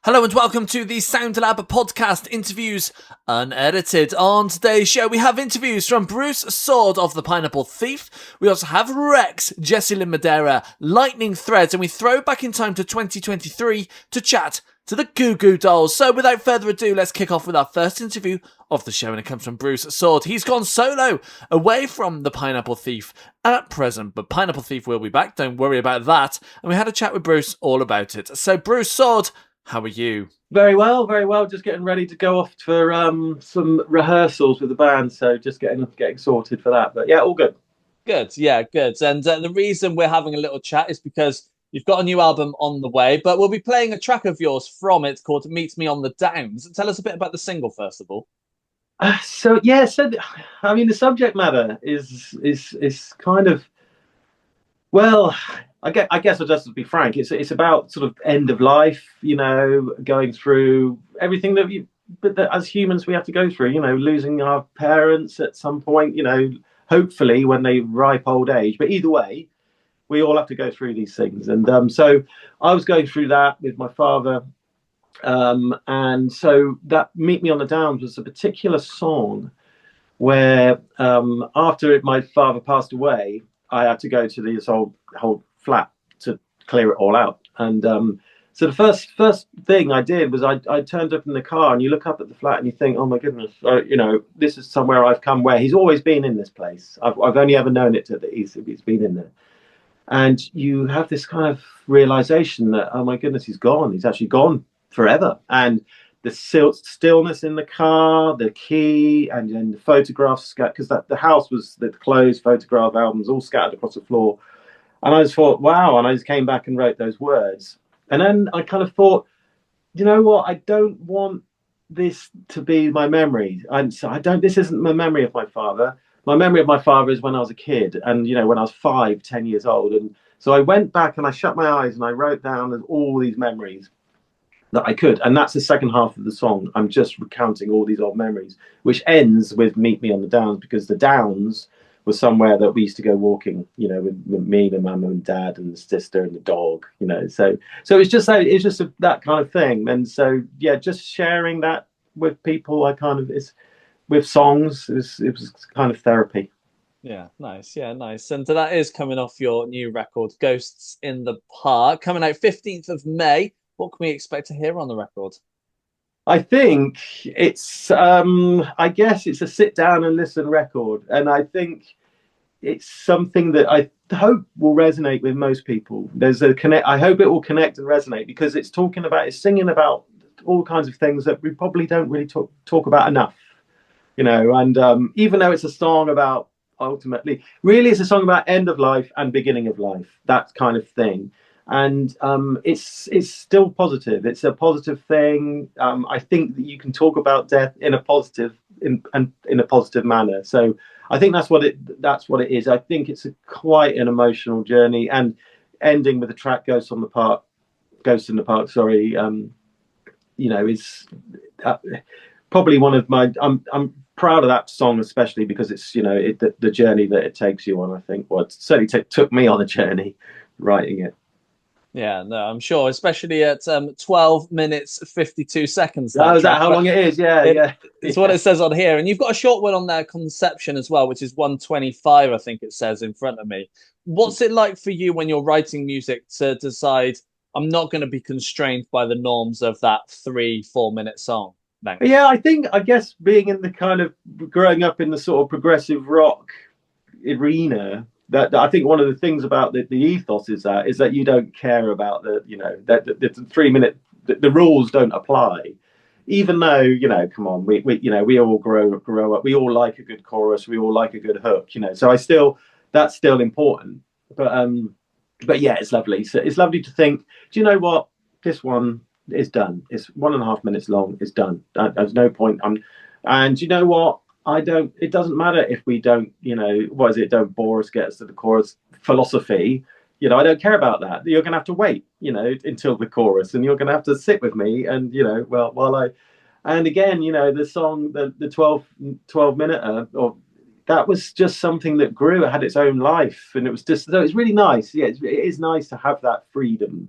Hello and welcome to the Sound Lab podcast interviews unedited. On today's show, we have interviews from Bruce Soord of the Pineapple Thief. We also have WREX, Lynn Madera Lightning Threads, and we throw back in time to 2023 to chat to the Goo Goo Dolls. So without further ado, let's kick off with our first interview of the show, and it comes from Bruce Soord. He's gone solo away from the Pineapple Thief at present, but Pineapple Thief will be back, don't worry about that. And we had a chat with Bruce all about it. So Bruce Soord, how are you? Very well, very well. Just getting ready to go off for some rehearsals with the band, so just getting sorted for that. But yeah, all good. Good, yeah, good. And the reason we're having a little chat is because you've got a new album on the way, but we'll be playing a track of yours from it called "Meet Me on the Downs." Tell us a bit about the single first of all. I mean, the subject matter is kind of, well, I guess I'll just be frank. It's about sort of end of life, going through everything that as humans we have to go through, losing our parents at some point, hopefully when they ripe old age. But either way, we all have to go through these things. And so I was going through that with my father. And so that "Meet Me on the Downs" was a particular song where after my father passed away, I had to go to this whole flat to clear it all out. And so the first thing I did was I turned up in the car, and you look up at the flat and you think, oh my goodness, this is somewhere I've come where he's always been in this place. I've only ever known it that he's been in there. And you have this kind of realization that, oh my goodness, he's gone. He's actually gone forever. And the stillness in the car, the key, and then the photographs, because the house was the closed photograph albums all scattered across the floor. And I just thought, wow. And I just came back and wrote those words. And then I kind of thought, you know what? I don't want this to be my memory. This isn't my memory of my father. My memory of my father is when I was a kid, and, when I was 10 years old. And so I went back and I shut my eyes and I wrote down all these memories that I could. And that's the second half of the song. I'm just recounting all these old memories, which ends with "Meet Me on the Downs," because the Downs was somewhere that we used to go walking, with me, my mum and dad and the sister and the dog, So it's just that kind of thing. And so, yeah, just sharing that with people, with songs, it was kind of therapy. Yeah, nice. Yeah, nice. And that is coming off your new record, Ghosts in the Park, coming out 15th of May. What can we expect to hear on the record? I think it's, I guess it's a sit down and listen record. And I think it's something that I hope will resonate with most people. I hope it will connect and resonate, because it's singing about all kinds of things that we probably don't really talk about enough, and even though it's a song about, ultimately, really it's a song about end of life and beginning of life, that kind of thing. And it's still positive. It's a positive thing. I think that you can talk about death in a positive manner. So I think that's what it is. I think it's quite an emotional journey, and ending with the track "Ghost in the Park." Sorry, is probably one of my. I'm proud of that song, especially because it's the journey that it takes you on. I think it certainly took me on a journey writing it. Yeah, no, I'm sure, especially at 12 minutes 52 seconds. Is that how long it is? Yeah. It's what it says on here. And you've got a short one on there, Conception, as well, which is 1:25, I think it says in front of me. What's it like for you when you're writing music to decide, I'm not going to be constrained by the norms of that 3-4 minute song? Thanks. Yeah, I guess being in the kind of growing up in the sort of progressive rock arena, that I think one of the things about the ethos is that you don't care about that the 3 minute, the rules don't apply, even though, come on, we all grow up, we all like a good chorus, we all like a good hook, so that's still important, but yeah, it's lovely. So it's lovely to think, do you know what, this one is done, it's 1.5 minutes long, it's done. There's no point. And you know what, it doesn't matter if we don't, don't bore us, get us to the chorus philosophy. I don't care about that. You're going to have to wait, until the chorus, and you're going to have to sit with me. And, and again, the song, the 12 minute, that was just something that grew. It had its own life, and it was just, so it's really nice. Yeah, it is nice to have that freedom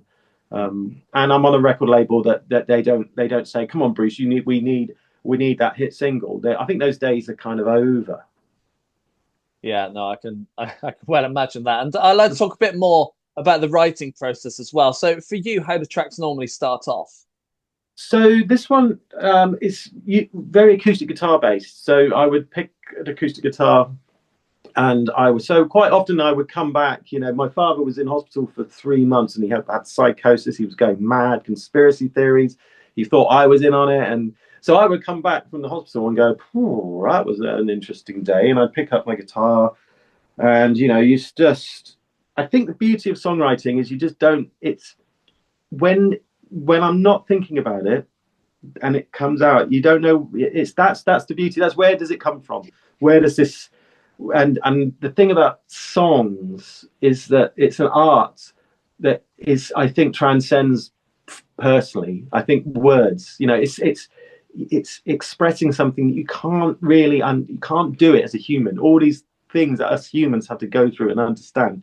And I'm on a record label that they don't say, come on, Bruce, we need that hit single. I think those days are kind of over. Yeah, no, I can well imagine that. And I'd like to talk a bit more about the writing process as well. So for you, how do tracks normally start off? So this one is very acoustic guitar based. So I would pick an acoustic guitar, and quite often I would come back. My father was in hospital for 3 months, and he had psychosis. He was going mad, conspiracy theories. He thought I was in on it, and so I would come back from the hospital and go, "Oh, that was an interesting day." And I'd pick up my guitar, and you just. I think the beauty of songwriting is you just don't. It's when I'm not thinking about it and it comes out, you don't know. That's the beauty. That's where does it come from? Where does this? And the thing about songs is that it's an art that is, I think, transcends personally. I think words, it's expressing something that you can't really, and you can't do it as a human. All these things that us humans have to go through and understand.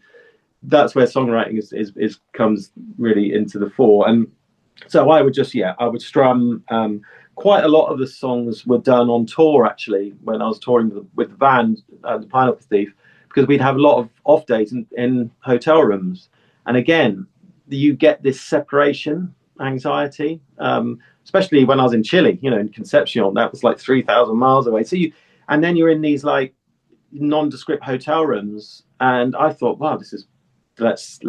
That's where songwriting is comes really into the fore. And so I would strum. Quite a lot of the songs were done on tour, actually, when I was touring with the band, the Pineapple Thief, because we'd have a lot of off days in hotel rooms. And again, you get this separation anxiety, especially when I was in Chile, in Concepcion. That was like 3,000 miles away. And then you're in these like nondescript hotel rooms. And I thought, wow, this is, let's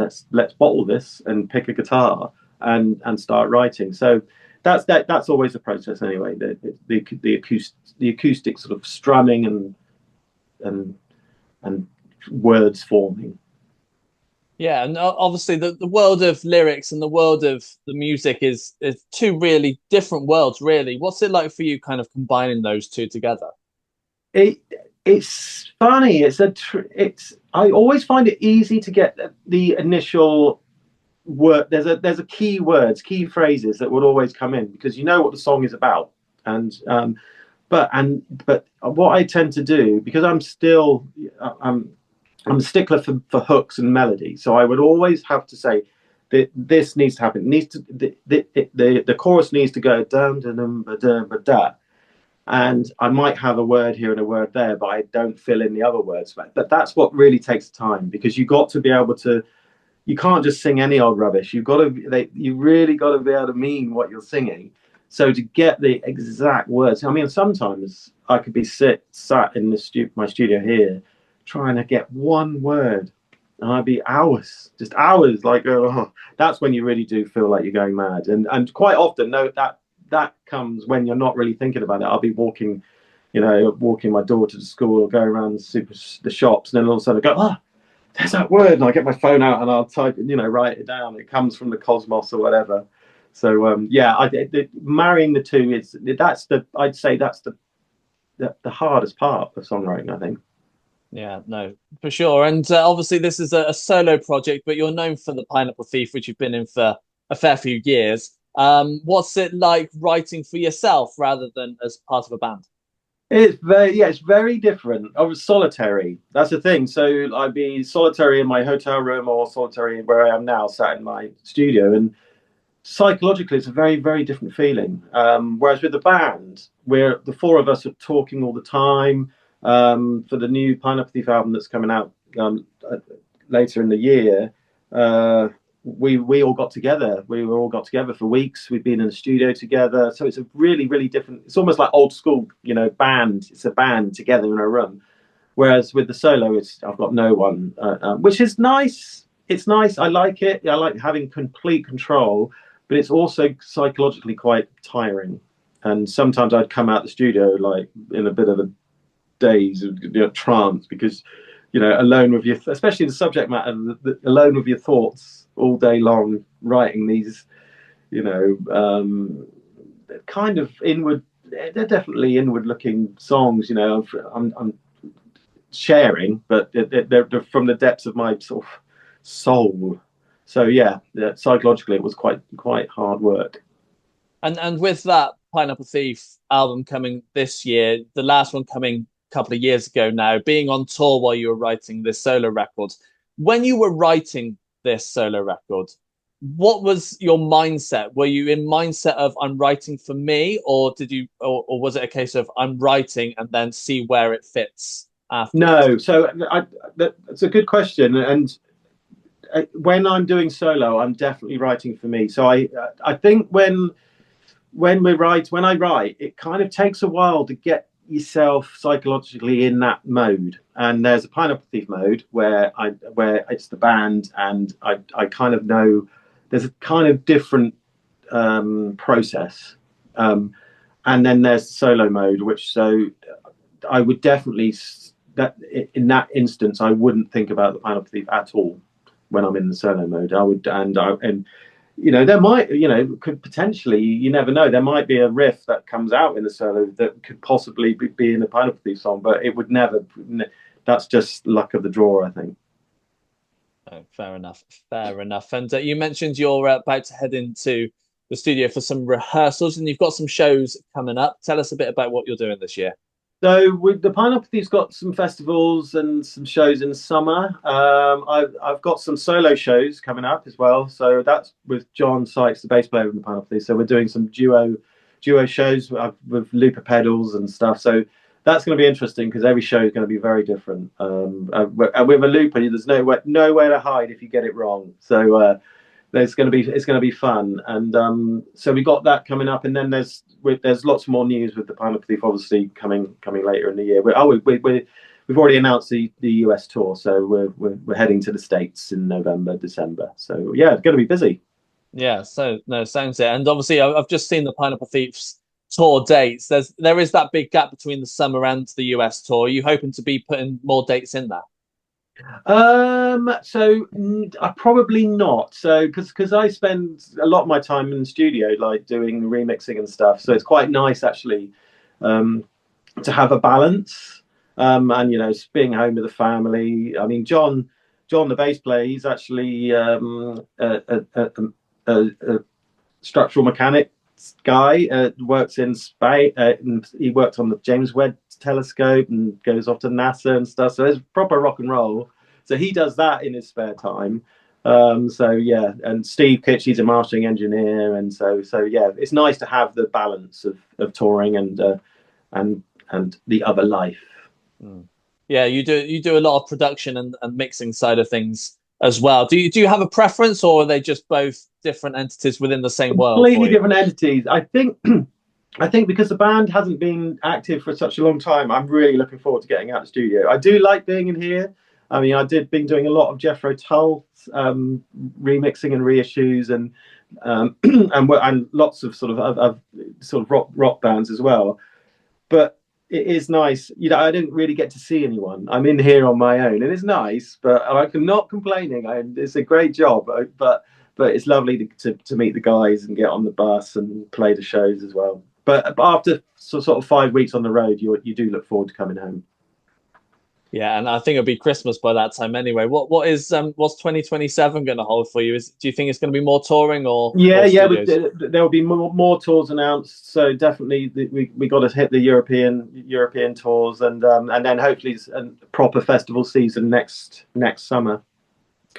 bottle this and pick a guitar and start writing. So that's always the process anyway. The acoustic sort of strumming and words forming. Yeah, and obviously the world of lyrics and the world of the music is two really different worlds, really. What's it like for you kind of combining those two together? It's funny. I always find it easy to get the initial word. There's a key phrases that would always come in because you know what the song is about. And but what I tend to do, because I'm a stickler for hooks and melody, so I would always have to say that this needs to happen. It needs to the chorus needs to go dum dum dum ba dum ba da, and I might have a word here and a word there, but I don't fill in the other words. But that's what really takes time, because you got to be able to. You can't just sing any old rubbish. You really got to be able to mean what you're singing. So to get the exact words, I mean, sometimes I could be sat in my studio here, trying to get one word, and I'd be hours, just hours. Like, oh, that's when you really do feel like you're going mad. And quite often, no, that comes when you're not really thinking about it. I'll be walking my daughter to school or going around the shops, and then all of a sudden I go, there's that word, and I get my phone out and I'll type it, write it down. It comes from the cosmos or whatever. So marrying the two I'd say that's the hardest part of songwriting, I think. Yeah, no, for sure. And obviously, this is a solo project, but you're known for the Pineapple Thief, which you've been in for a fair few years. What's it like writing for yourself rather than as part of a band? It's very different. I was solitary. That's the thing. So I'd be solitary in my hotel room or solitary where I am now, sat in my studio, and psychologically, it's a very, very different feeling. Whereas with the band, where the four of us are talking all the time, for the new Pineapple Thief album that's coming out later in the year, we all got together. We were all got together for weeks. We've been in the studio together, so it's a really, really different. It's almost like old school, band. It's a band together in a room. Whereas with the solo, I've got no one, which is nice. It's nice. I like it. I like having complete control, but it's also psychologically quite tiring. And sometimes I'd come out the studio like in a bit of a daze, trance, because alone with especially the subject matter, alone with your thoughts all day long, writing these, kind of inward. They're definitely inward-looking songs. I'm sharing, but they're from the depths of my sort of soul. So yeah, psychologically, it was quite hard work. And with that Pineapple Thief album coming this year, the last one coming a couple of years ago now, being on tour while you were writing this solo record, when you were writing this solo record, what was your mindset? Were you in mindset of I'm writing for me, or or was it a case of I'm writing and then see where it fits afterwards? No, so that's a good question. And when I'm doing solo, I'm definitely writing for me. So I think when I write, it kind of takes a while to get yourself psychologically in that mode. And there's a Pineapple Thief mode where it's the band, and I kind of know there's a kind of different process. And then there's the solo mode, which so I would definitely that in that instance I wouldn't think about the Pineapple Thief at all when I'm in the solo mode. I would and you know, there might, you know, could potentially, you never know, there might be a riff that comes out in the solo that could possibly be in a Pineapple Thief song, but it would never, that's just luck of the draw, I think. Oh, fair enough. Fair enough. And you mentioned you're about to head into the studio for some rehearsals, and you've got some shows coming up. Tell us a bit about what you're doing this year. So with the Pineapple Thief's got some festivals and some shows in the summer. I've got some solo shows coming up as well. So that's with John Sykes, the bass player of the Pineapple Thief. So we're doing some duo shows with looper pedals and stuff. So that's going to be interesting because every show is going to be very different. And with a looper, there's nowhere to hide if you get it wrong. So it's going to be fun. And so we got that coming up, and then there's lots more news with the Pineapple Thief, obviously coming later in the year. We've already announced the US tour, so we're heading to the States in November, December. So yeah, it's going to be busy. Yeah, so no, sounds it. And obviously, I've just seen the Pineapple Thief's tour dates. There is that big gap between the summer and the US tour. Are you hoping to be putting more dates in there? Probably not. So because I spend a lot of my time in the studio, like doing remixing and stuff. So it's quite nice actually to have a balance. And you know, being home with the family. I mean, John, the bass player, he's actually a structural mechanics guy. Works in space. He worked on the James Webb telescope and goes off to NASA and stuff. So it's proper rock and roll. So he does that in his spare time. So yeah, and Steve Kitch, he's a mastering engineer, and so yeah, it's nice to have the balance of touring and the other life. Yeah, you do a lot of production and mixing side of things as well. Do you have a preference, or are they just both different entities within the same world? Completely different entities. I think because the band hasn't been active for such a long time, I'm really looking forward to getting out of the studio. I do like being in here. I mean, been doing a lot of Jethro Tull remixing and reissues and lots of sort of rock bands as well. But it is nice, you know. I didn't really get to see anyone. I'm in here on my own, and it's nice. But I'm not complaining. It's a great job, but it's lovely to meet the guys and get on the bus and play the shows as well. But after sort of 5 weeks on the road, you do look forward to coming home. Yeah, and I think it'll be Christmas by that time anyway. What's 2027 going to hold for you? Do you think it's going to be more touring or? Yeah, there will be more tours announced. So definitely we got to hit the European tours, and then hopefully a proper festival season next summer.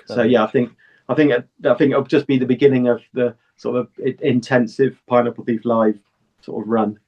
So yeah, I think it'll just be the beginning of the sort of intensive Pineapple Thief live sort of run.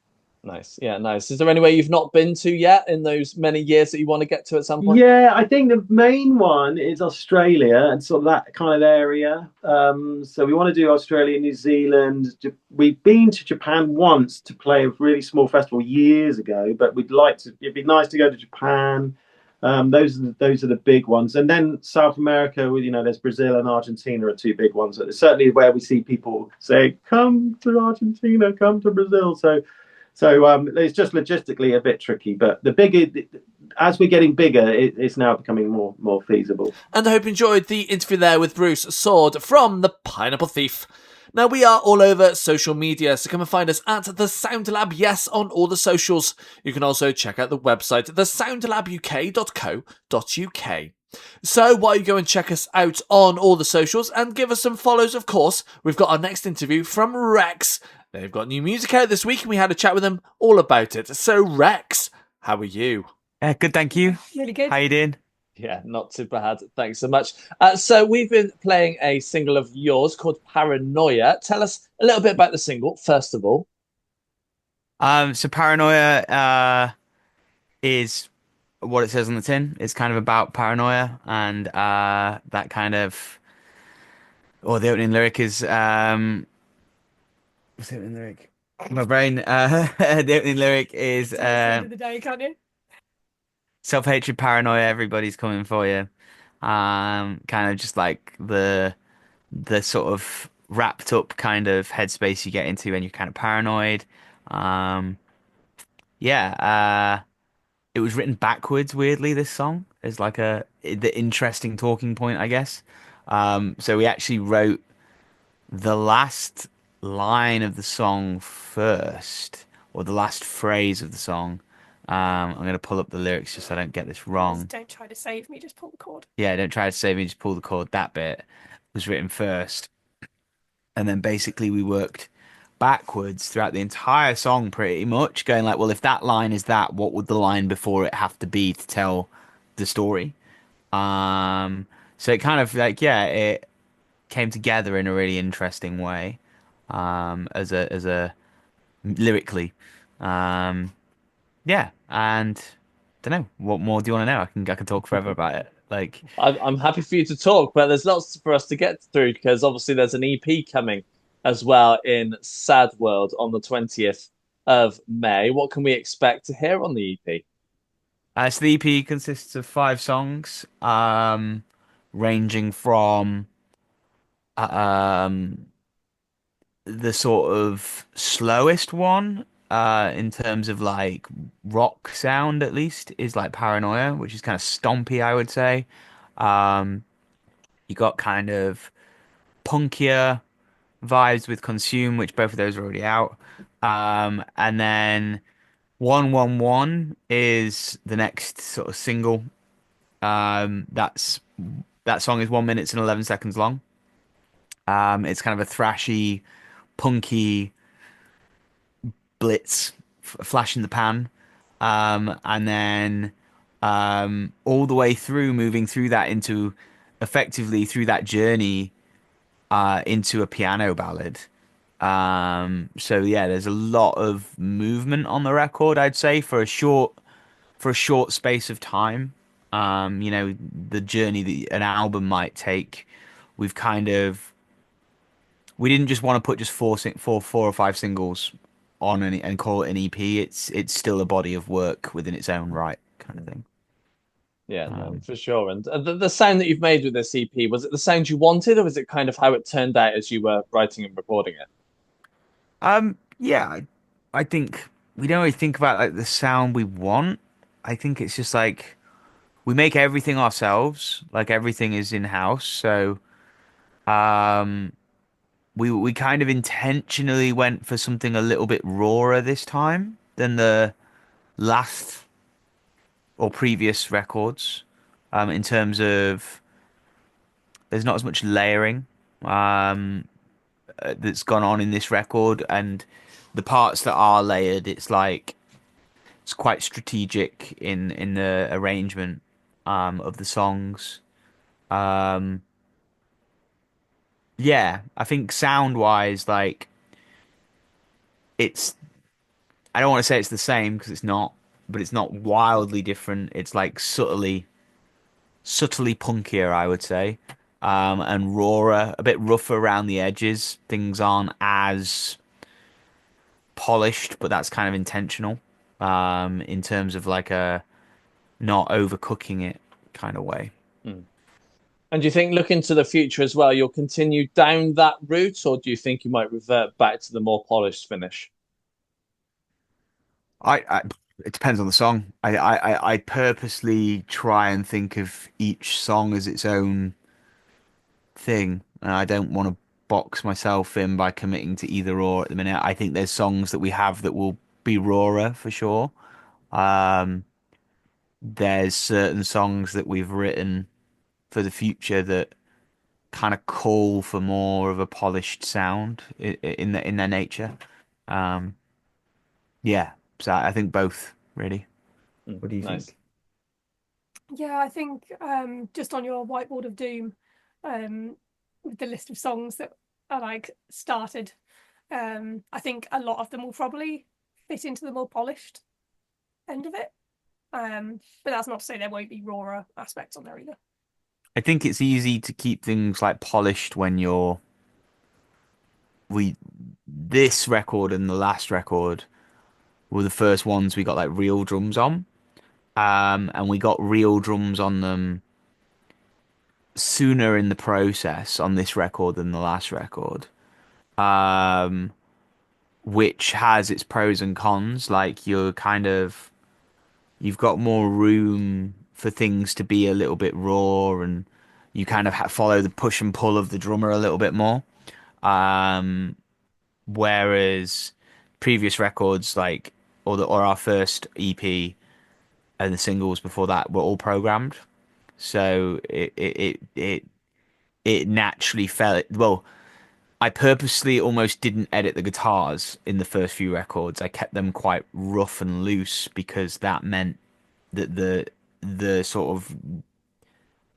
Nice. Yeah, nice. Is there anywhere you've not been to yet in those many years that you want to get to at some point? Yeah, I think the main one is Australia and sort of that kind of area. So we want to do Australia, New Zealand. We've been to Japan once to play a really small festival years ago, but it'd be nice to go to Japan. Those are the big ones. And then South America, you know, there's Brazil and Argentina are two big ones. It's certainly where we see people say, come to Argentina, come to Brazil. So it's just logistically a bit tricky, but as we're getting bigger, it's now becoming more feasible. And I hope you enjoyed the interview there with Bruce Soord from the Pineapple Thief. Now, we are all over social media, so come and find us at The Sound Lab, yes, on all the socials. You can also check out the website, thesoundlabuk.co.uk. So while you go and check us out on all the socials and give us some follows, of course, we've got our next interview from WREX. They've got new music out this week and we had a chat with them all about it. So WREX, how are you? Good, thank you. Really good. How you doing? Yeah, not too bad. Thanks so much. So we've been playing a single of yours called Paranoia. Tell us a little bit about the single, first of all. So Paranoia is what it says on the tin. It's kind of about paranoia and that kind of or the opening lyric is what's the opening lyric? My brain the opening lyric is Of the day, can't you? self-hatred, paranoia, everybody's coming for you. Kind of just like the sort of wrapped up kind of headspace you get into when you're kind of paranoid. Um yeah, it was written backwards, weirdly, this song is like the interesting talking point, I guess. So we actually wrote the last line of the song first, or the last phrase of the song. I'm gonna pull up the lyrics just so I don't get this wrong. Don't try to save me, just pull the cord. Yeah, don't try to save me, just pull the chord. That bit was written first, and then basically we worked backwards throughout the entire song pretty much, going like, well, if that line is that, what would the line before it have to be to tell the story? Um, so it kind of like, yeah, it came together in a really interesting way, as a lyrically. Um, yeah, and don't know what more do you want to know? I can talk forever about it. Like, I'm happy for you to talk, but there's lots for us to get through because obviously there's an EP coming as well in Sad World on the 20th of May. What can we expect to hear on the EP? so the EP consists of 5 songs, ranging from um the sort of slowest one, in terms of like rock sound at least, is like Paranoia, which is kind of stompy, I would say. Um, you got kind of punkier vibes with Consume, which both of those are already out. And then 111 is the next sort of single. That song is 1 minute and 11 seconds long. It's kind of a thrashy, punky blitz, flash in the pan, and then all the way through, moving through that into effectively through that journey into a piano ballad. So yeah, there's a lot of movement on the record, I'd say, for a short space of time. The journey that an album might take, we've kind of we didn't just want to put just 4 or 5 singles on and call it an EP. It's still a body of work within its own right, kind of thing. Yeah, no, Um, for sure. And the sound that you've made with this EP, was it the sound you wanted, or was it kind of how it turned out as you were writing and recording it? yeah, I think we don't really think about like the sound we want. I think it's just like we make everything ourselves, like everything is in house. So um, we kind of intentionally went for something a little bit rawer this time than the last or previous records, in terms of there's not as much layering that's gone on in this record, and the parts that are layered, it's like it's quite strategic in the arrangement of the songs. Um, yeah, I think sound wise, like it's I don't want to say it's the same because it's not, but it's not wildly different. It's like subtly punkier, I would say, and rawer, a bit rougher around the edges. Things aren't as polished, but that's kind of intentional, in terms of like a not overcooking it kind of way. Hmm. And do you think, looking to the future as well, you'll continue down that route, or do you think you might revert back to the more polished finish? I it depends on the song. I purposely try and think of each song as its own thing, and I don't want to box myself in by committing to either or at the minute. I think there's songs that we have that will be rawer for sure. Um, there's certain songs that we've written for the future that kind of call for more of a polished sound in their nature. Um, yeah, so I think both really. Hmm, What do you nice. think? Yeah, I think just on your Whiteboard of Doom, with the list of songs that are like started, I think a lot of them will probably fit into the more polished end of it. But that's not to say there won't be rawer aspects on there either. I think it's easy to keep things like polished when we this record and the last record were the first ones we got like real drums on. And we got real drums on them sooner in the process on this record than the last record. Um, which has its pros and cons. Like you've got more room for things to be a little bit raw, and you kind of follow the push and pull of the drummer a little bit more. Um, whereas previous records like or our first EP and the singles before that were all programmed, so it naturally fell. Well, I purposely almost didn't edit the guitars in the first few records. I kept them quite rough and loose because that meant that the sort of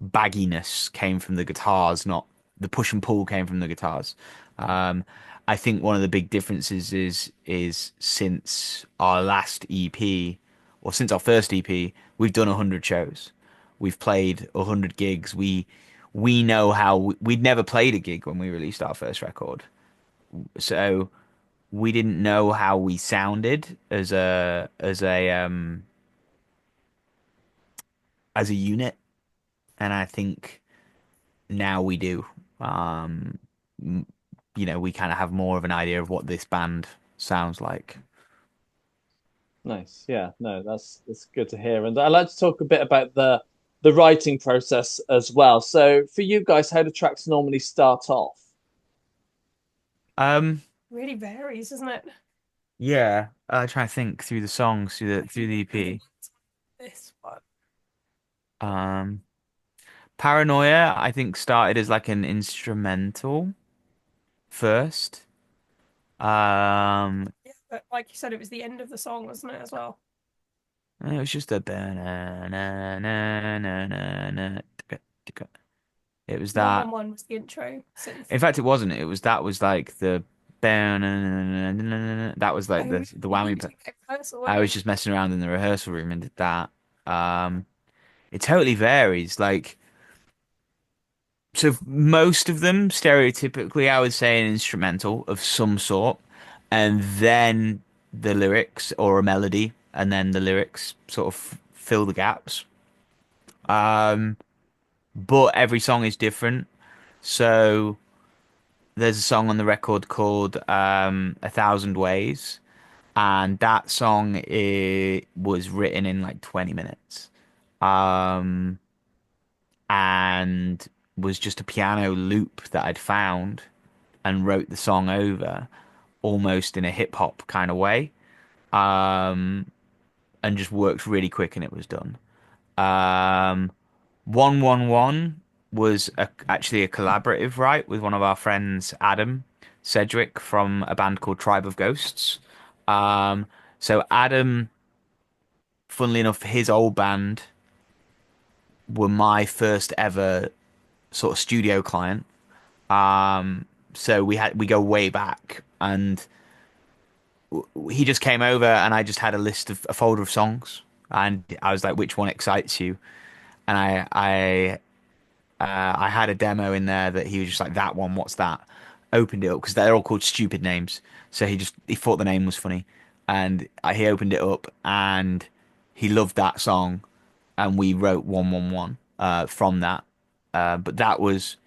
bagginess came from the guitars, not the push and pull came from the guitars. Um, I think one of the big differences is since our last EP or since our first EP, we've done 100 shows. We've played 100 gigs. We know how we'd never played a gig when we released our first record. So we didn't know how we sounded as a unit, and I think now we do. Um, m- we kind of have more of an idea of what this band sounds like. Nice. Yeah, no, that's good to hear. And I'd like to talk a bit about the writing process as well. So for you guys, how do tracks normally start off? Um, Really varies, isn't it? yeah, I try to think through the songs through the EP. This one. Um, Paranoia, I think started as like an instrumental first. Um, Yeah, but like you said, it was the end of the song, wasn't it, as well? it was just a it was that. 111 was the intro synth. In fact, it wasn't. That was like the that was Oh, like really? the You whammy. took it rehearsal, weren't I was you? just messing around in the rehearsal room and did that. Um, it totally varies. Like, so most of them, stereotypically, I would say an instrumental of some sort, and then the lyrics or a melody, and then the lyrics sort of fill the gaps. Um, but every song is different. So there's a song on the record called "A Thousand Ways," and that song was written in like 20 minutes. Um, and was just a piano loop that I'd found and wrote the song over almost in a hip hop kind of way. Um, and just worked really quick and it was done. Um, 111 was actually a collaborative write with one of our friends, Adam Sedgwick from a band called Tribe of Ghosts. Um, so Adam, funnily enough, his old band were my first ever sort of studio client. So we go way back, and he just came over, and I just had a folder of songs, and I was like, "Which one excites you?" And I had a demo in there that he was just like, "That one, what's that?" Opened it up because they're all called stupid names, so he thought the name was funny, and he opened it up, and he loved that song, and we wrote 111 from that. But that was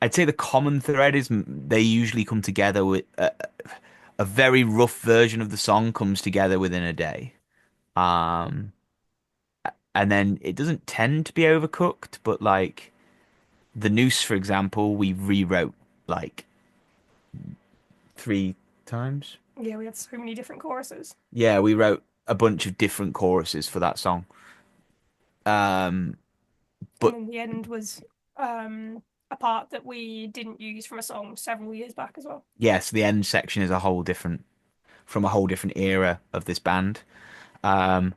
I'd say the common thread is they usually come together with a very rough version of the song comes together within a day. Um, and then it doesn't tend to be overcooked, but like the noose, for example, we rewrote like 3 times. Yeah, we had so many different choruses. Yeah, we wrote a bunch of different choruses for that song. Um, And but then the end was a part that we didn't use from a song several years back as well. yes, the end section is from a whole different era of this band. Um,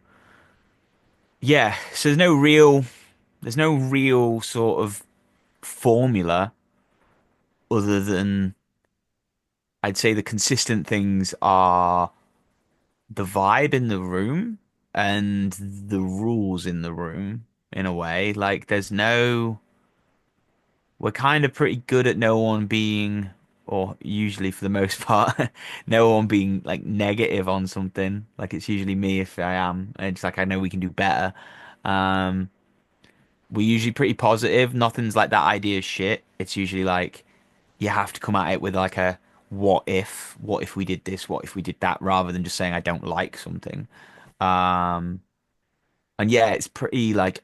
yeah, so there's no real sort of formula other than I'd say the consistent things are the vibe in the room and the rules in the room in a way. Like there's no we're kind of pretty good at no one being, or usually for the most part, no one being like negative on something. Like it's usually me if I am. And it's like I know we can do better. Um, we're usually pretty positive. Nothing's like that idea shit. It's usually like you have to come at it with like a what if we did this, what if we did that, rather than just saying I don't like something. Um, and yeah, it's pretty like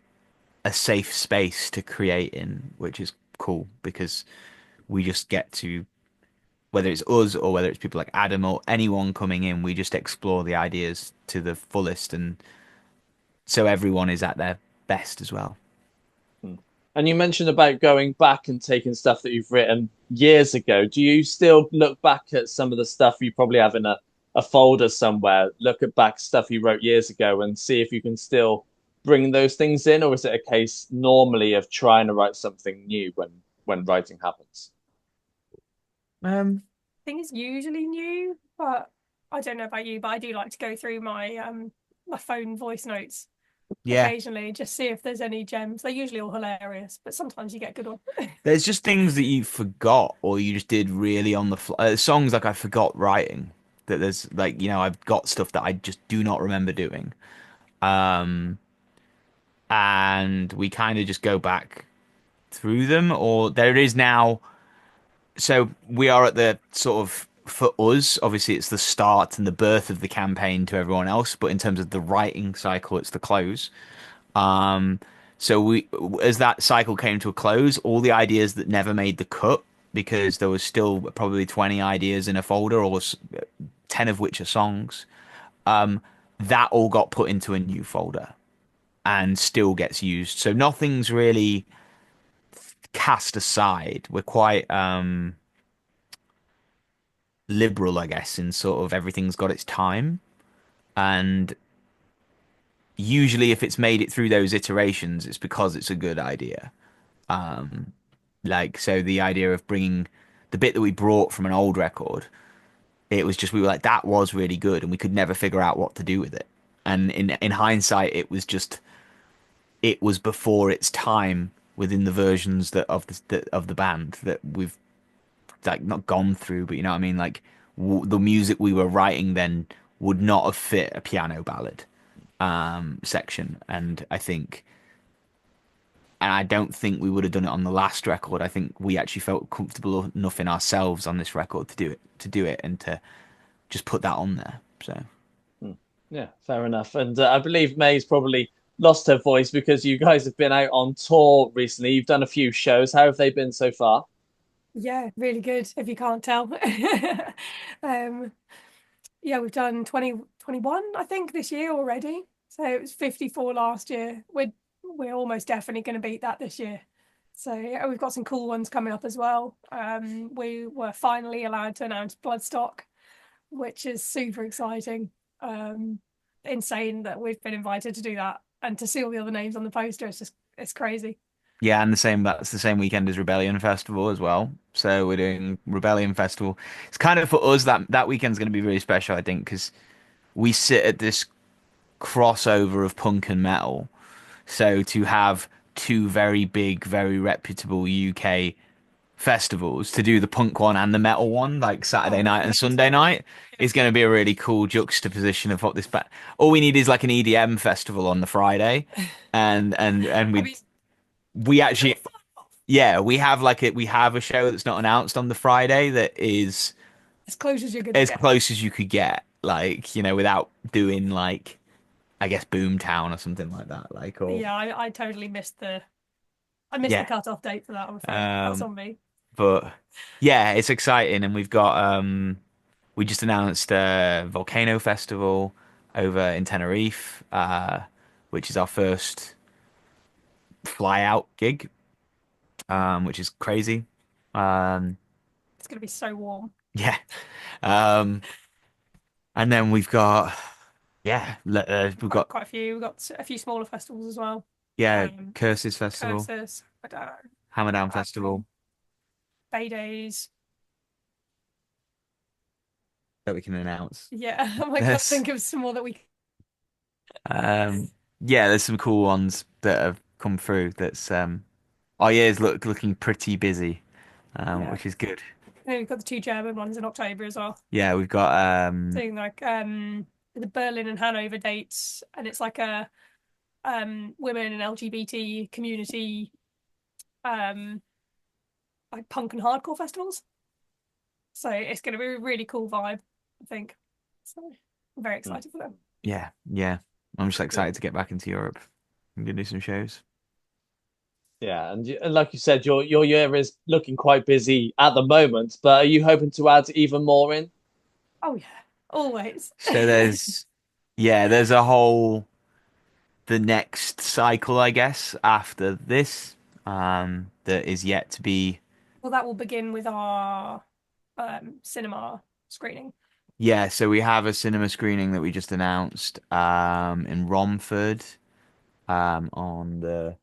a safe space to create in, which is cool because we just get to, whether it's us or whether it's people like Adam or anyone coming in, we just explore the ideas to the fullest, and so everyone is at their best as well. Hmm. And you mentioned about going back and taking stuff that you've written years ago. Do you still look back at some of the stuff you probably have in a folder somewhere, look at back stuff you wrote years ago and see if you can still bring those things in, or is it a case normally of trying to write something new when writing happens? Um, I think it's usually new, but I don't know about you, but I do like to go through my phone voice notes yeah, occasionally, just see if there's any gems. They're usually all hilarious, but sometimes you get good ones. there's just things that you forgot or you just did really on the fly. Songs like I forgot writing. That there's like I've got stuff that I just do not remember doing. Um, and we kind of just go back through them, or there is now. So we are at the sort of, for us, obviously it's the start and the birth of the campaign to everyone else, but in terms of the writing cycle, it's the close. Um, so as that cycle came to a close, all the ideas that never made the cut, because there was still probably 20 ideas in a folder, or 10 of which are songs, um, that all got put into a new folder and still gets used. So nothing's really cast aside. We're quite liberal, I guess, in sort of everything's got its time. And usually, if it's made it through those iterations, it's because it's a good idea. Um, like, so the idea of bringing the bit that we brought from an old record, it was just, we were like, that was really good, and we could never figure out what to do with it. And in hindsight, it was before its time within the versions that of the band that we've like not gone through, but you know what I mean. Like the music we were writing then would not have fit a piano ballad section, and I don't think we would have done it on the last record. I think we actually felt comfortable enough in ourselves on this record to do it, and to just put that on there. So Hmm. Yeah, fair enough. And I believe May's probably lost her voice because you guys have been out on tour recently. You've done a few shows. How have they been so far? Yeah, really good, if you can't tell. um, yeah, we've done 2021, I think, this year already. So it was 54 last year. We're almost definitely going to beat that this year. So yeah, we've got some cool ones coming up as well. We were finally allowed to announce Bloodstock, which is super exciting. Insane that we've been invited to do that, and to see all the other names on the poster, it's crazy. yeah, and that's the same weekend as Rebellion Festival as well. So we're doing Rebellion Festival. It's kind of for us that weekend's going to be really special, I think, because we sit at this crossover of punk and metal. So to have two very big, very reputable UK festivals, to do the punk one and the metal one, like Saturday Oh, night and Sunday night, is going to be a really cool juxtaposition of what this. All we need is like an EDM festival on the Friday, and I mean, we actually, yeah, we have a show that's not announced on the Friday that is as close as you're gonna as get. close as you could get, like without doing like, I guess, Boomtown or something like that, like, or Yeah, I totally missed the yeah. cut-off date for that, I'm afraid. That's Um, on me. but yeah, it's exciting, and we just announced a Volcano Festival over in Tenerife, which is our first fly out gig, which is crazy. Um, It's gonna be so warm. yeah. Um, and then we've got Yeah, we've Quite got quite a few. We've got a few smaller festivals as well. yeah, Um, Curses Festival, Curses, I don't know, Hammerdown Festival Bay Days. that we can announce. Yeah, I can't There's think of some more that we. um yeah, there's some cool ones that have come through. That's our year's looking pretty busy, Yeah, which is good. and we've got the two German ones in October as well. Yeah, we've got Doing like the Berlin and Hanover dates, and it's like a women and LGBT community um like punk and hardcore festivals. So it's going to be a really cool vibe, I think. So I'm very excited for them. yeah. I'm just excited to get back into Europe. I'm gonna do some shows. Yeah, and like you said, your year is looking quite busy at the moment, but are you hoping to add even more in? Oh yeah, always. So there's a whole the next cycle, I guess, after this, that is yet to be. Well, that will begin with our cinema screening. Yeah, so we have a cinema screening that we just announced, in Romford, on the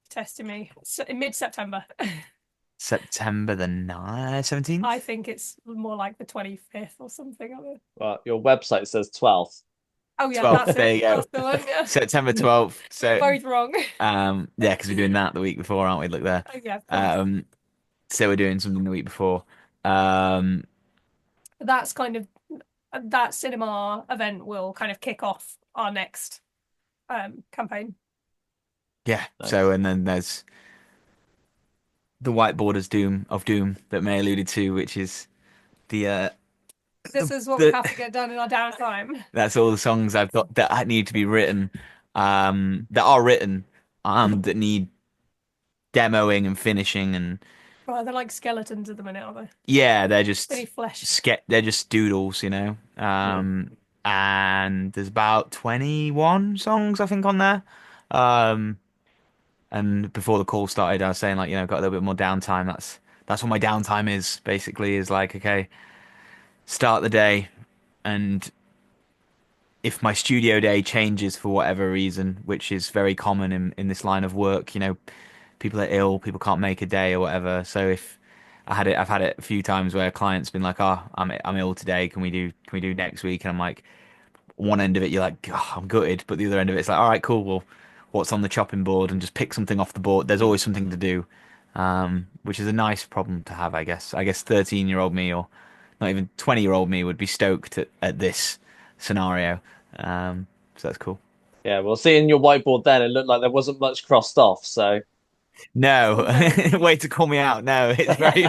Testing me. So, in mid-September. September the 17th. I think it's more like the 25th or something of it. Well, your website says 12th. Oh yeah, 12th, that's there it. you go. That's the one. Yeah. September 12th. We're So, both wrong. yeah, because we're doing that the week before, aren't we? Look there. Oh yeah, of course. So we're doing something the week before. Um, That's kind of that cinema event will kind of kick off our next campaign. yeah. Nice. So, and then there's the Whiteboard of Doom that May alluded to, which is the This is what we the have to get done in our downtime. that's all the songs I've got that need to be written, that are written, that need demoing and finishing, and Right, they're like skeletons at the minute, aren't they? yeah, They need flesh. they're just doodles, you know. And there's about 21 songs I think on there. Um, and before the call started, I was saying like, got a little bit more downtime. That's what my downtime is basically, is like, okay, start the day, and if my studio day changes for whatever reason, which is very common in this line of work, people are ill, people can't make a day or whatever. So if I've had it a few times where a client's been like, "Oh, I'm ill today. Can we do next week?" And I'm like, one end of it, you're like, oh, I'm gutted, but the other end of it's like, all right, cool. Well, what's on the chopping board, and just pick something off the board. There's always something to do, which is a nice problem to have, I guess. I guess 13-year-old me, or not even 20-year-old me, would be stoked at this scenario. So that's cool. Yeah, well, seeing your whiteboard then, it looked like there wasn't much crossed off. So No, way to call me out. No, it's very.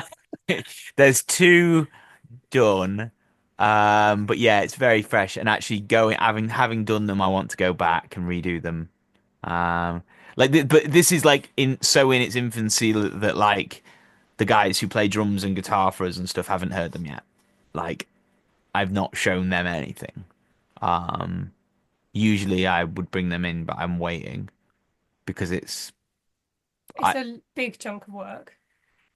There's two done, but yeah, it's very fresh. And actually, having done them, I want to go back and redo them. Um, but this is like in its infancy that like the guys who play drums and guitar for us and stuff haven't heard them yet. Like I've not shown them anything. Um, Usually I would bring them in, but I'm waiting because It's I a big chunk of work.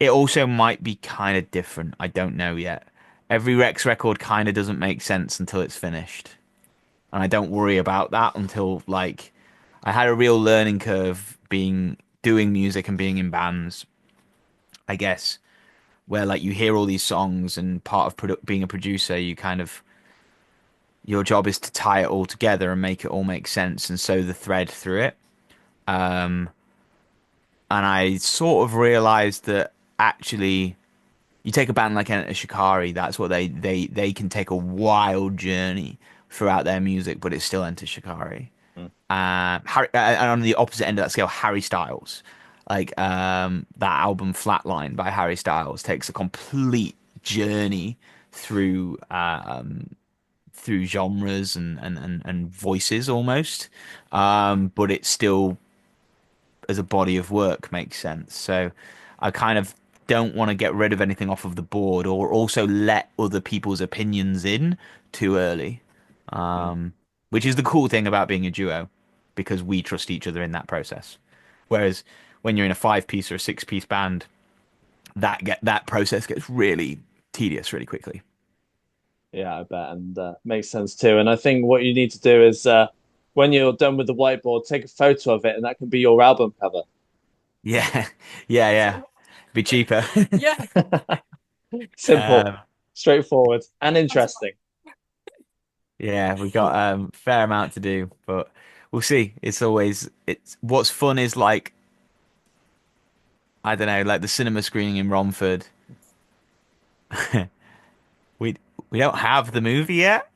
it also might be kind of different. I don't know yet. Every Rex record kind of doesn't make sense until it's finished. And I don't worry about that until like I had a real learning curve doing music and being in bands, I guess, where like you hear all these songs and part of being a producer, you kind of your job is to tie it all together and make it all make sense and sew the thread through it. Um, and I sort of realized that actually you take a band like Enter Shikari, that's what they can take a wild journey throughout their music, but it's still Enter Shikari. mm, And on the opposite end of that scale, Harry Styles, like that album Flatline by Harry Styles, takes a complete journey through through genres and voices almost, but it still, as a body of work, makes sense. So I kind of don't want to get rid of anything off of the board or also let other people's opinions in too early. mm. Which is the cool thing about being a duo, because we trust each other in that process. Whereas when you're in a 5-piece or a 6-piece band, that process gets really tedious really quickly. Yeah, I bet, and makes sense too. And I think what you need to do is when you're done with the whiteboard, take a photo of it, and that can be your album cover. Yeah, yeah. Be cheaper. Yeah, Simple, um, straightforward, and that's interesting. yeah, we got fair amount to do, but we'll see. It's what's fun is like I don't know, like the cinema screening in Romford. We we don't have the movie yet,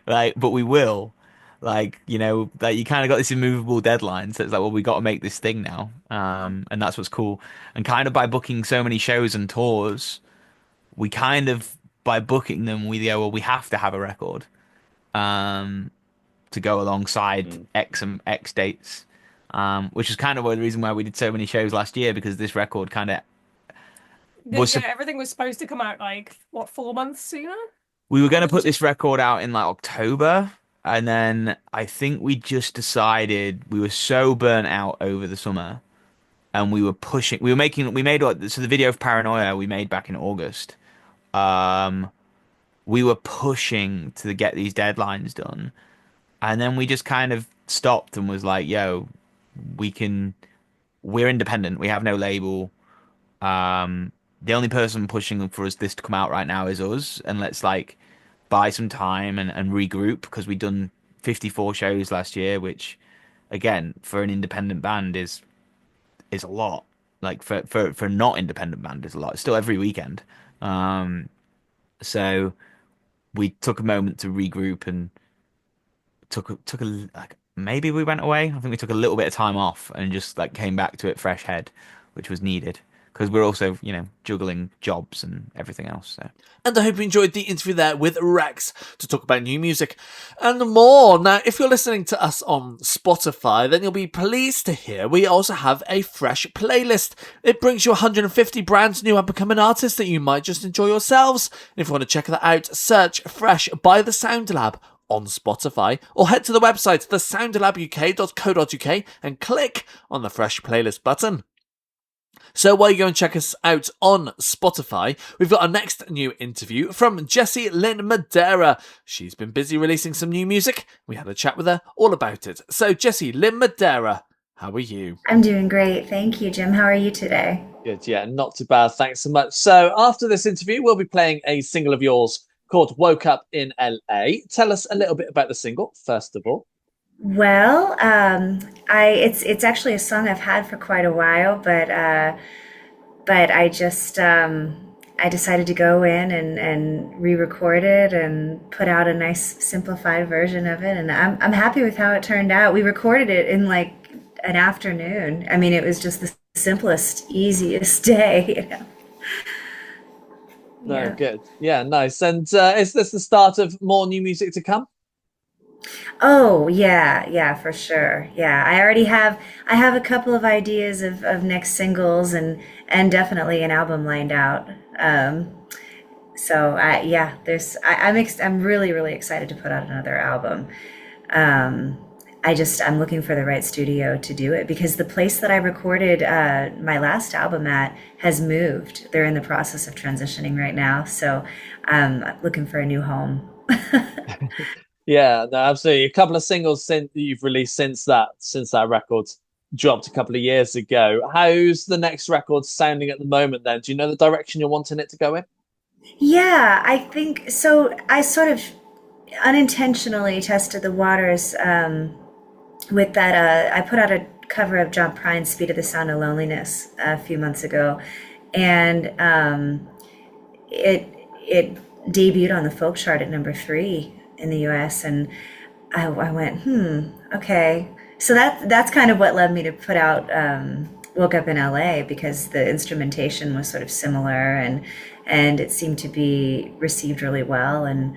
like, but we will. Like, like you kind of got this immovable deadline, so it's like, well, we got to make this thing now, and that's what's cool. And kind of by booking so many shows and tours, we kind of by booking them, we go, well, we have to have a record, to go alongside Mm. X and X dates, which is kind of the reason why we did so many shows last year because this record kind of was. yeah. Everything was supposed to come out like what 4 months sooner. We were going to Was put it? this record out in like October, and then I think we just decided we were so burnt out over the summer, and we were pushing. We made so the video of Paranoia we made back in August. Um, we were pushing to get these deadlines done, and then we just kind of stopped and was like, "Yo, we can. We're independent. We have no label. The only person pushing for us this to come out right now is us, and let's like buy some time and regroup because we'd done 54 shows last year, which again for an independent band is a lot. Like for not independent band is a lot. It's still every weekend. Um, so we took a moment to regroup and took a like maybe we went away. I think we took a little bit of time off and just like came back to it fresh head, which was needed because we're also juggling jobs and everything else. So. And I hope you enjoyed the interview there with Rex to talk about new music and more. Now, if you're listening to us on Spotify, then you'll be pleased to hear we also have a fresh playlist. It brings you 150 brand new up-and-coming artists that you might just enjoy yourselves. If you want to check that out, search Fresh by The Sound Lab on Spotify, or head to the website thesoundlabuk.co.uk and click on the Fresh Playlist button. So while you go and check us out on Spotify, we've got our next new interview from Jessie Lynn Madera. She's been busy releasing some new music. We had a chat with her all about it. So Jessie Lynn Madera, how are you? I'm doing great. Thank you, Jim. How are you today? Good, yeah, not too bad. Thanks so much. So after this interview, we'll be playing a single of yours called Woke Up in LA. Tell us a little bit about the single, first of all. Well, it's actually a song I've had for quite a while, but I just I decided to go in and re-record it and put out a nice simplified version of it, and I'm happy with how it turned out. We recorded it in like an afternoon. I mean, it was just the simplest, easiest day. No, Yeah. good. Yeah, nice. And is this the start of more new music to come? Oh, yeah, for sure. Yeah, I have a couple of ideas of next singles and definitely an album lined out. So yeah, I'm really, really excited to put out another album. Um, I'm looking for the right studio to do it because the place that I recorded my last album at has moved. They're in the process of transitioning right now, so I'm looking for a new home. Yeah, no, absolutely. A couple of singles since you've released since that record dropped a couple of years ago. How's the next record sounding at the moment then? Do you know the direction you're wanting it to go in? Yeah, I think so. I sort of unintentionally tested the waters with that. I put out a cover of John Prine's "Speed of the Sound of Loneliness" a few months ago, and it debuted on the folk chart at number 3 in the U.S. And I went, okay. So that's kind of what led me to put out "Woke Up in L.A." because the instrumentation was sort of similar and it seemed to be received really well. And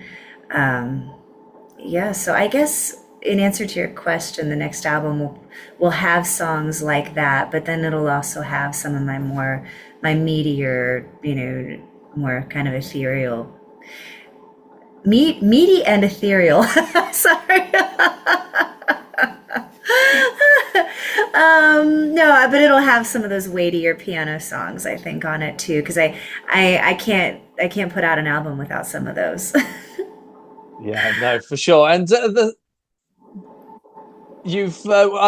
yeah, so I guess in answer to your question, the next album will have songs like that, but then it'll also have some of my meatier, more kind of ethereal, meaty and ethereal. Sorry. No, but it'll have some of those weightier piano songs, I think, on it too, because I can't put out an album without some of those. Yeah, no, for sure. And I'd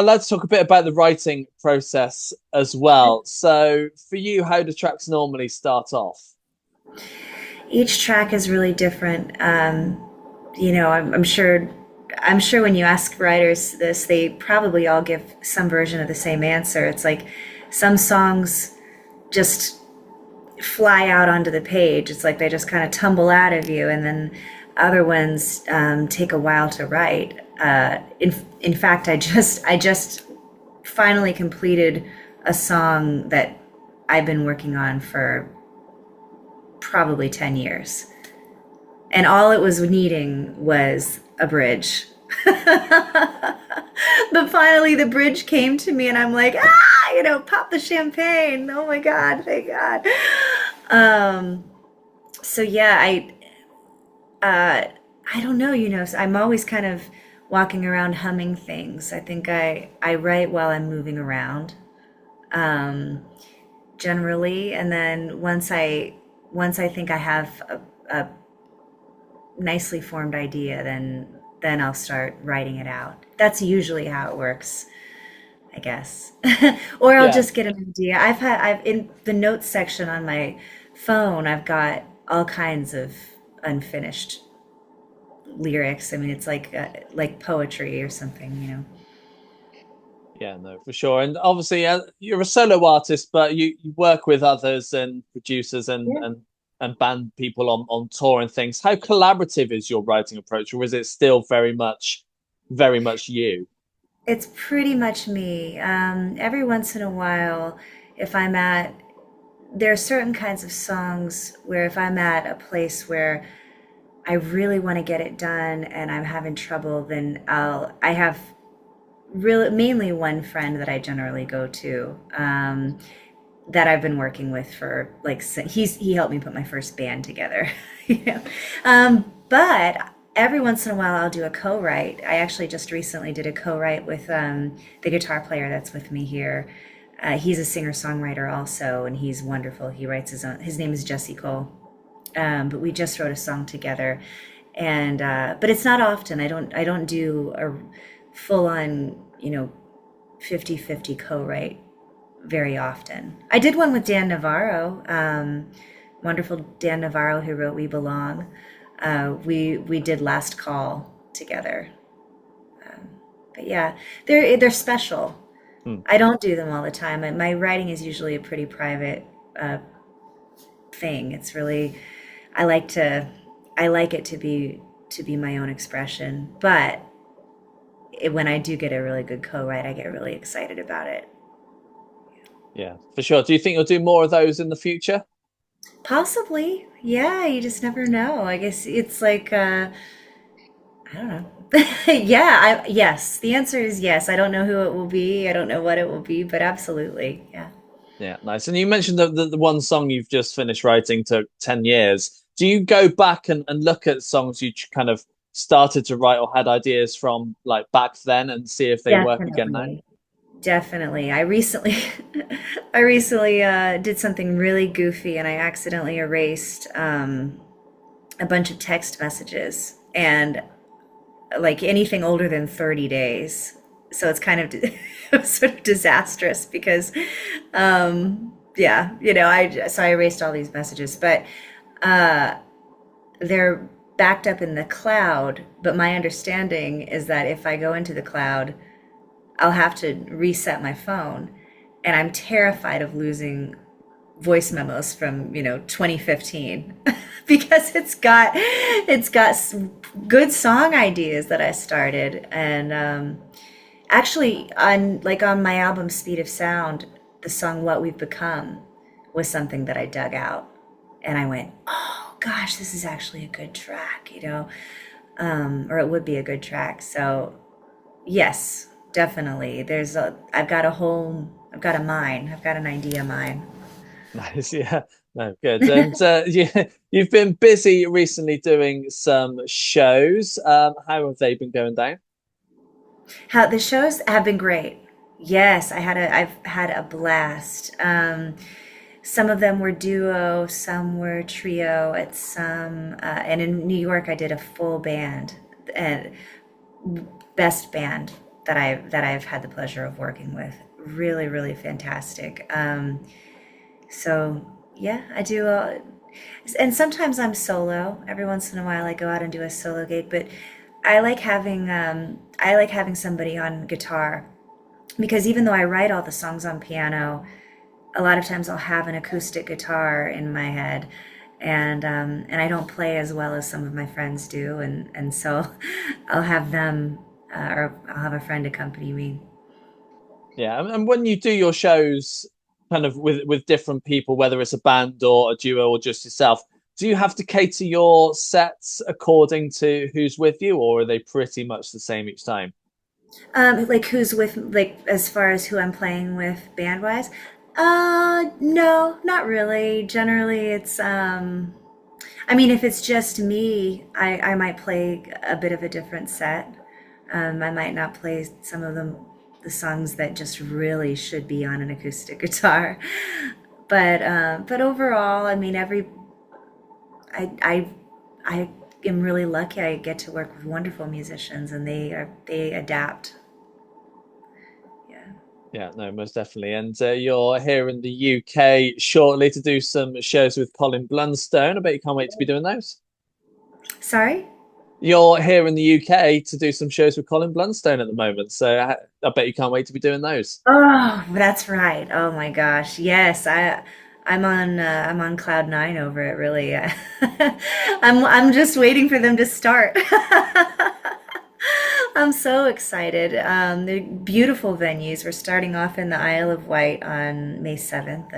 like to talk a bit about the writing process as well. So for you, how do tracks normally start off? Each track is really different. I'm sure. I'm sure when you ask writers this, they probably all give some version of the same answer. It's like some songs just fly out onto the page. It's like they just kind of tumble out of you, and then other ones take a while to write. In fact, I just finally completed a song that I've been working on for probably 10 years. And all it was needing was a bridge. But finally the bridge came to me and I'm like, pop the champagne. Oh my God, thank God. So yeah, I don't know, I'm always kind of walking around humming things. I think I write while I'm moving around, generally. And then once I think I have a nicely formed idea, then I'll start writing it out. That's usually how it works, I guess. Or I'll just get an idea. I've in the notes section on my phone, I've got all kinds of unfinished lyrics. I mean, it's like poetry or something. Yeah, no, for sure. And obviously, you're a solo artist, but you work with others and producers and band people on tour and things. How collaborative is your writing approach, or is it still very much you? It's pretty much me. Every once in a while, if there are certain kinds of songs where if I'm at a place where I really want to get it done and I'm having trouble, then I have really mainly one friend that I generally go to, that I've been working with for he helped me put my first band together. But every once in a while I'll do a co-write. I actually just recently did a co-write with the guitar player that's with me here. He's a singer-songwriter also, and he's wonderful. He writes his name is Jesse Cole. But we just wrote a song together, and but it's not often. I don't do a full-on 50-50 co-write very often. I did one with Dan Navarro, wonderful Dan Navarro, who wrote We Belong. We did Last Call together. But yeah, they're special. I don't do them all the time. My writing is usually a pretty private thing. It's really, I like it to be my own expression. But when I do get a really good co-write, I get really excited about it. Yeah, for sure. Do you think you'll do more of those in the future? Possibly. Yeah, you just never know. I guess it's like, I don't know. Yeah, yes. The answer is yes. I don't know who it will be. I don't know what it will be, but absolutely. Yeah. Yeah, nice. And you mentioned the one song you've just finished writing took 10 years. Do you go back and look at songs you kind of started to write or had ideas from like back then and see if they work again now? Definitely. I recently I recently did something really goofy and I accidentally erased a bunch of text messages and like anything older than 30 days. So it's kind of it was sort of disastrous because I erased all these messages, but they're backed up in the cloud, but my understanding is that if I go into the cloud, I'll have to reset my phone, and I'm terrified of losing voice memos from 2015 because it's got good song ideas that I started, and actually on my album Speed of Sound, the song What We've Become was something that I dug out, and I went, oh gosh, this is actually a good track, or it would be a good track. So yes, definitely. I've got an idea mine. Nice, yeah. No, good. And you've been busy recently doing some shows. How have they been going down? How the shows have been great. Yes, I've had a blast. some of them were duo, some were trio. It's some, and in New York, I did a full band, and best band that I've had the pleasure of working with. Really, really fantastic. So yeah, I do. And sometimes I'm solo. Every once in a while, I go out and do a solo gig. But I like having somebody on guitar, because even though I write all the songs on piano, a lot of times I'll have an acoustic guitar in my head, and I don't play as well as some of my friends do, and so I'll have them, or I'll have a friend accompany me. Yeah, and when you do your shows kind of with different people, whether it's a band or a duo or just yourself, do you have to cater your sets according to who's with you, or are they pretty much the same each time? Like who's with, like as far as who I'm playing with band wise? No, not really. Generally, it's I mean, if it's just me, I might play a bit of a different set. I might not play some of the songs that just really should be on an acoustic guitar. But overall, I mean, I am really lucky. I get to work with wonderful musicians, and they adapt. Yeah. Yeah, no, most definitely. And you're here in the UK shortly to do some shows with Colin Blunstone. I bet you can't wait to be doing those. Sorry? You're here in the UK to do some shows with Colin Blunstone at the moment, so I bet you can't wait to be doing those. Oh, that's right. Oh my gosh. Yes, I'm on cloud nine over it, really. I'm just waiting for them to start. I'm so excited. They're beautiful venues. We're starting off in the Isle of Wight on May 7th,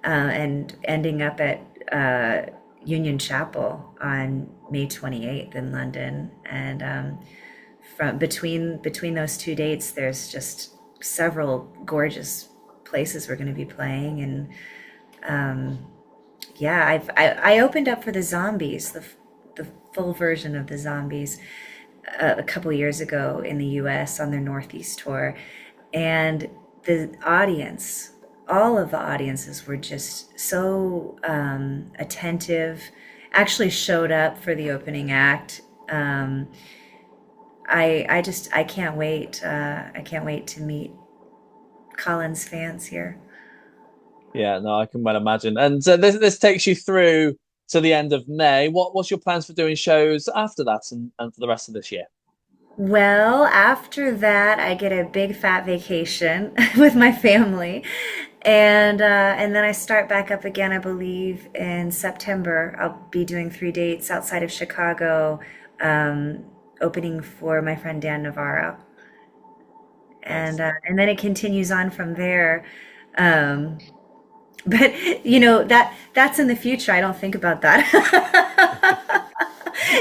and ending up at Union Chapel on May 28th in London. And from between those two dates, there's just several gorgeous places we're going to be playing. And yeah, I opened up for the Zombies, the full version of the Zombies, a couple years ago in the US on their Northeast tour, and the audience, all of the audiences were just so attentive. Actually showed up for the opening act. I can't wait. I can't wait to meet Colin's fans here. Yeah, no, I can well imagine. And this takes you through to the end of May. What's your plans for doing shows after that and for the rest of this year? Well, after that, I get a big fat vacation with my family, and then I start back up again. I believe in September. I'll be doing 3 dates outside of Chicago, opening for my friend Dan Navarro, and then it continues on from there. But that's in the future. I don't think about that.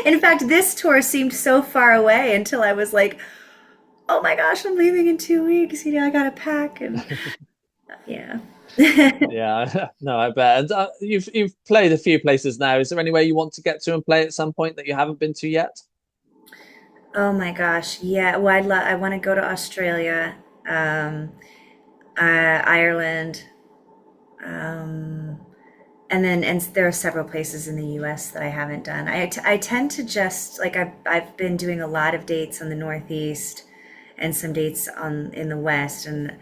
In fact, this tour seemed so far away until I was like, "Oh my gosh, I'm leaving in 2 weeks. I gotta pack." And yeah. Yeah, no, I bet. And you've played a few places now. Is there anywhere you want to get to and play at some point that you haven't been to yet? Oh my gosh, yeah. Well, I want to go to Australia, Ireland, and there are several places in the U.S. that I haven't done. I tend to just like I've been doing a lot of dates in the Northeast and some dates in the West, and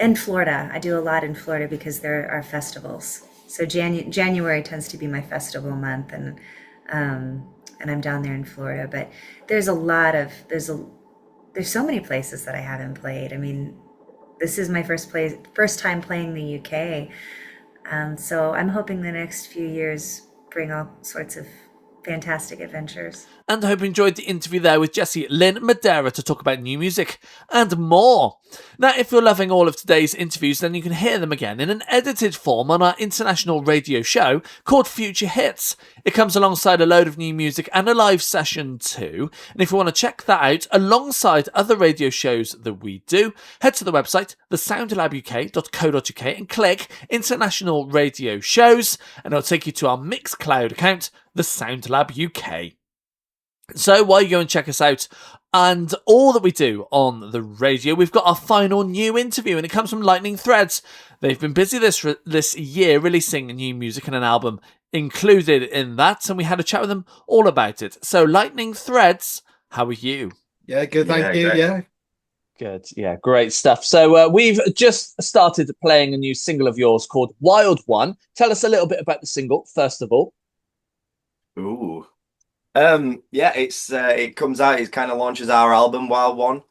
and Florida. I do a lot in Florida because there are festivals. So January tends to be my festival month, and I'm down there in Florida. But there's so many places that I haven't played. I mean, this is my first time playing the UK. So I'm hoping the next few years bring all sorts of fantastic adventures. And I hope you enjoyed the interview there with Jessie Lynn Madera to talk about new music and more. Now, if you're loving all of today's interviews, then you can hear them again in an edited form on our international radio show called Future Hits. It comes alongside a load of new music and a live session too. And if you want to check that out alongside other radio shows that we do, head to the website, thesoundlabuk.co.uk, and click International Radio Shows, and it'll take you to our Mixcloud account, The Sound Lab UK. So while you go and check us out and all that we do on the radio, we've got our final new interview, and it comes from Lightning Threads. They've been busy this year releasing new music and an album included in that, and we had a chat with them all about it. So Lightning Threads, how are you? Yeah, good, thank you. Great. Yeah. Good, yeah, great stuff. So we've just started playing a new single of yours called Wild One. Tell us a little bit about the single, first of all. Ooh. Yeah, it comes out, it kind of launches our album Wild One.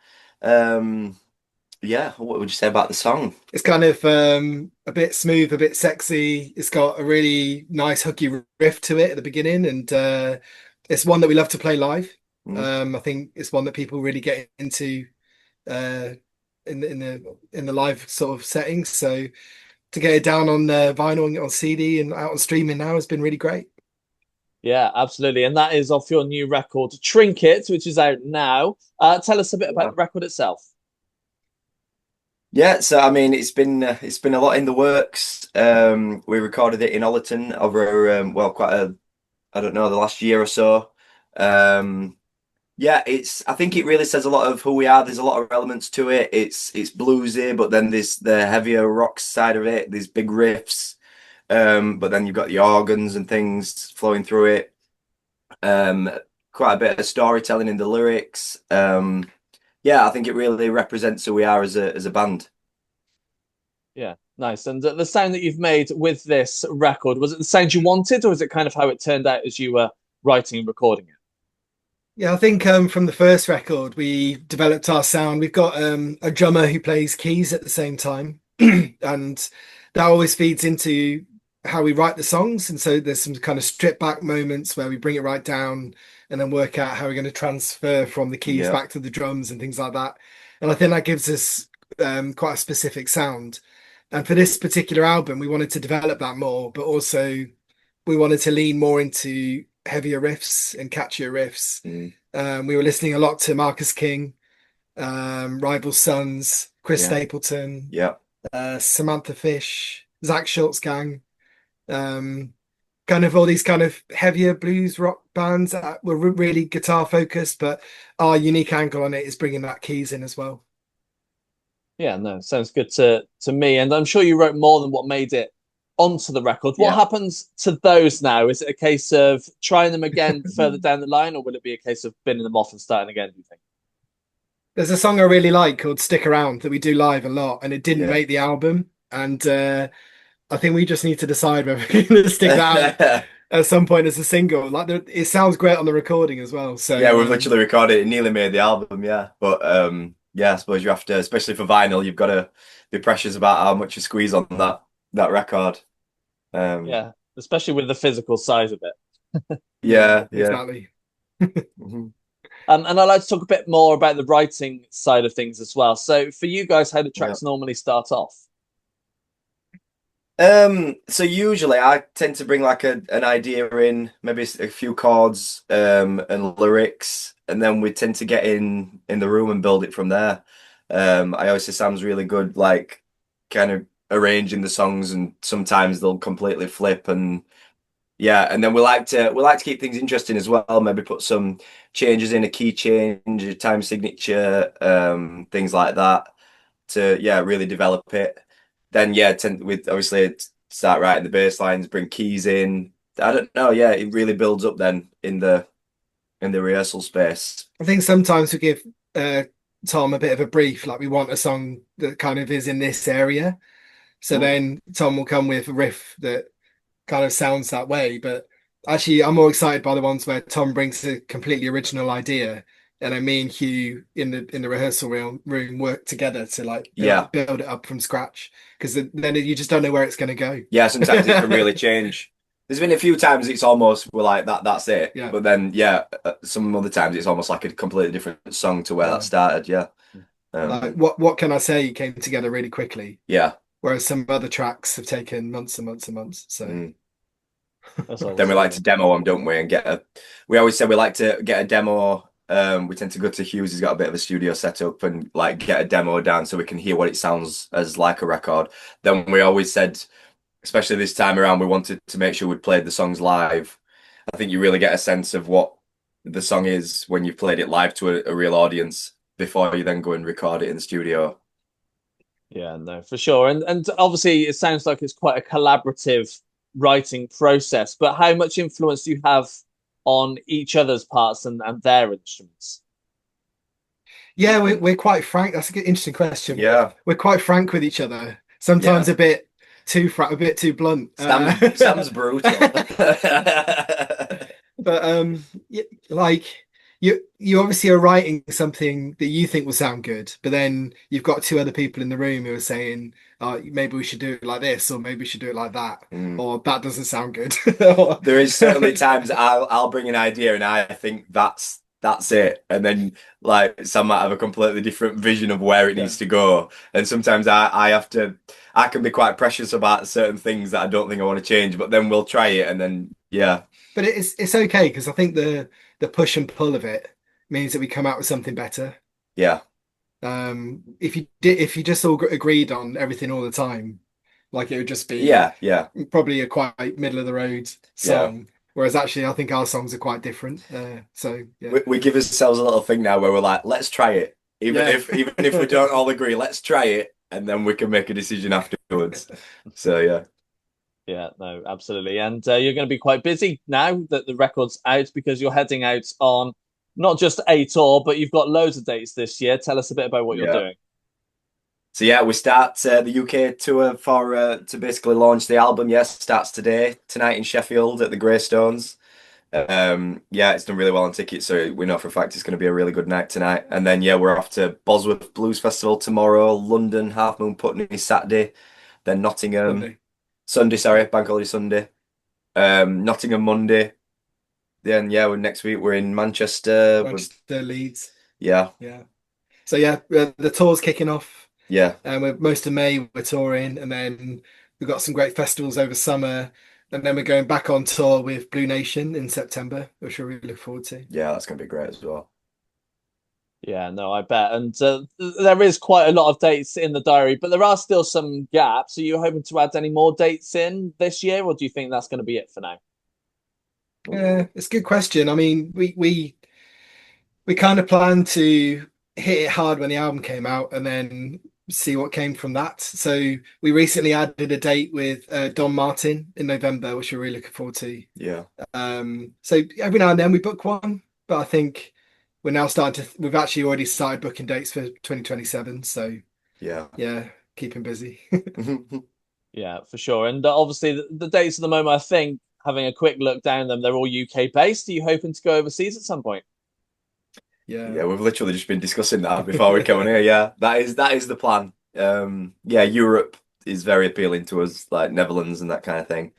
Yeah, what would you say about the song? It's kind of a bit smooth, a bit sexy. It's got a really nice hooky riff to it at the beginning, and it's one that we love to play live. I think it's one that people really get into in the live sort of settings. So to get it down on vinyl, on CD, and out on streaming now has been really great. Yeah, absolutely. And that is off your new record, Trinket, which is out now. Tell us a bit about the record itself. Yeah, so I mean, it's been a lot in the works. We recorded it in Ollerton over I don't know, the last year or so. Yeah, I think it really says a lot of who we are. There's a lot of elements to it. It's bluesy, but then there's the heavier rock side of it. There's big riffs. But then you've got the organs and things flowing through it. Quite a bit of storytelling in the lyrics. Yeah, I think it really represents who we are as a band. Yeah, nice. And the sound that you've made with this record, was it the sound you wanted, or was it kind of how it turned out as you were writing and recording it? Yeah, I think from the first record, we developed our sound. We've got a drummer who plays keys at the same time, and that always feeds into how we write the songs. And so there's some kind of stripped back moments where we bring it right down and then work out how we're going to transfer from the keys back to the drums and things like that. And I think that gives us quite a specific sound. And for this particular album, we wanted to develop that more, but also we wanted to lean more into heavier riffs and catchier riffs. We were listening a lot to Marcus King, Rival Sons, Chris Stapleton, Samantha Fish, Zach Schultz Gang. Kind of all these kind of heavier blues rock bands that were really guitar focused, but our unique angle on it is bringing that keys in as well. Yeah, no, sounds good to me. And I'm sure you wrote more than what made it onto the record. What happens to those now? Is it a case of trying them again further down the line, or will it be a case of binning them off and starting again, do you think? There's a song I really like called Stick Around that we do live a lot, and it didn't make the album. And I think we just need to decide whether we're going to stick that out at some point as a single. Like it sounds great on the recording as well. So yeah, we've literally recorded it. It nearly made the album, but yeah, I suppose you have to, especially for vinyl, you've got to be precious about how much you squeeze on that record. Yeah, especially with the physical size of it. Yeah, exactly. And I'd like to talk a bit more about the writing side of things as well. So for you guys, how do tracks normally start off? So usually I tend to bring like an idea in, maybe a few chords and lyrics, and then we tend to get in the room and build it from there. I always say Sam's really good, like kind of arranging the songs, and sometimes they'll completely flip, and and then we like to keep things interesting as well. Maybe put some changes in, a key change, a time signature, things like that to really develop it. Then with obviously start writing the bass lines, bring keys in. I don't know, it really builds up then in the rehearsal space. I think sometimes we give Tom a bit of a brief, like we want a song that kind of is in this area. So then Tom will come with a riff that kind of sounds that way. But actually, I'm more excited by the ones where Tom brings a completely original idea, and then me and Hugh in the rehearsal room work together to like build it up from scratch, because then you just don't know where it's going to go. Yeah, sometimes it can really change. There's been a few times it's almost we're like that's it. Yeah. But then some other times it's almost like a completely different song to where that started. Yeah. Like what can I say came together really quickly. Yeah. Whereas some other tracks have taken months and months and months. So then we like to demo them, don't we? And we always say we like to get a demo. We tend to go to Hughes. He's got a bit of a studio set up, and like get a demo down so we can hear what it sounds as like a record. Then we always said, especially this time around, we wanted to make sure we played the songs live. I think you really get a sense of what the song is when you've played it live to a real audience before you then go and record it in the studio. Yeah, no, for sure. And obviously it sounds like it's quite a collaborative writing process, but how much influence do you have on each other's parts and their instruments? Yeah, we're quite frank. That's a good, interesting question. Yeah. We're quite frank with each other. Sometimes Yeah. a bit too frank, a bit too blunt. Sam's brutal. But like you obviously are writing something that you think will sound good, but then you've got two other people in the room who are saying, maybe we should do it like this, or maybe we should do it like that, or that doesn't sound good. There is certainly times I'll bring an idea and I think that's it, and then like Sam might have a completely different vision of where it needs to go, and sometimes I can be quite precious about certain things that I don't think I want to change, but then we'll try it, and then yeah. But it's okay, because I think the push and pull of it means that we come out with something better. Yeah. If you just all agreed on everything all the time, like it would just be probably a quite middle of the road song. Whereas actually, I think our songs are quite different. So yeah, we give ourselves a little thing now where we're like, let's try it, even if we don't all agree, let's try it, and then we can make a decision afterwards. So yeah. Yeah, no, absolutely. And you're going to be quite busy now that the record's out, because you're heading out on not just a tour, but you've got loads of dates this year. Tell us a bit about what you're doing. So yeah, we start the UK tour to basically launch the album. Yes, starts tonight in Sheffield at the Greystones. It's done really well on tickets, so we know for a fact it's going to be a really good night tonight. And then we're off to Bosworth Blues Festival tomorrow, London Half Moon Putney Saturday, then Nottingham Sunday, Bank Holiday Sunday, Nottingham Monday. Then next week we're in Manchester, Leeds. Yeah. So the tour's kicking off. Yeah. And most of May we're touring, and then we've got some great festivals over summer, and then we're going back on tour with Blue Nation in September, which we really look forward to. Yeah, that's going to be great as well. Yeah, no, I bet. And there is quite a lot of dates in the diary, but there are still some gaps. Are you hoping to add any more dates in this year, or do you think that's going to be it for now? Yeah, it's a good question. I mean, we kind of planned to hit it hard when the album came out, and then see what came from that. So we recently added a date with Don Martin in November, which we're really looking forward to. Yeah. So every now and then we book one, but I think we're now we've actually already started booking dates for 2027. So yeah, keeping busy. Yeah, for sure. And obviously the dates at the moment, I think, having a quick look down them, they're all UK based. Are you hoping to go overseas at some point? Yeah, we've literally just been discussing that before we come on here. Yeah, that is the plan. Europe is very appealing to us, like Netherlands and that kind of thing.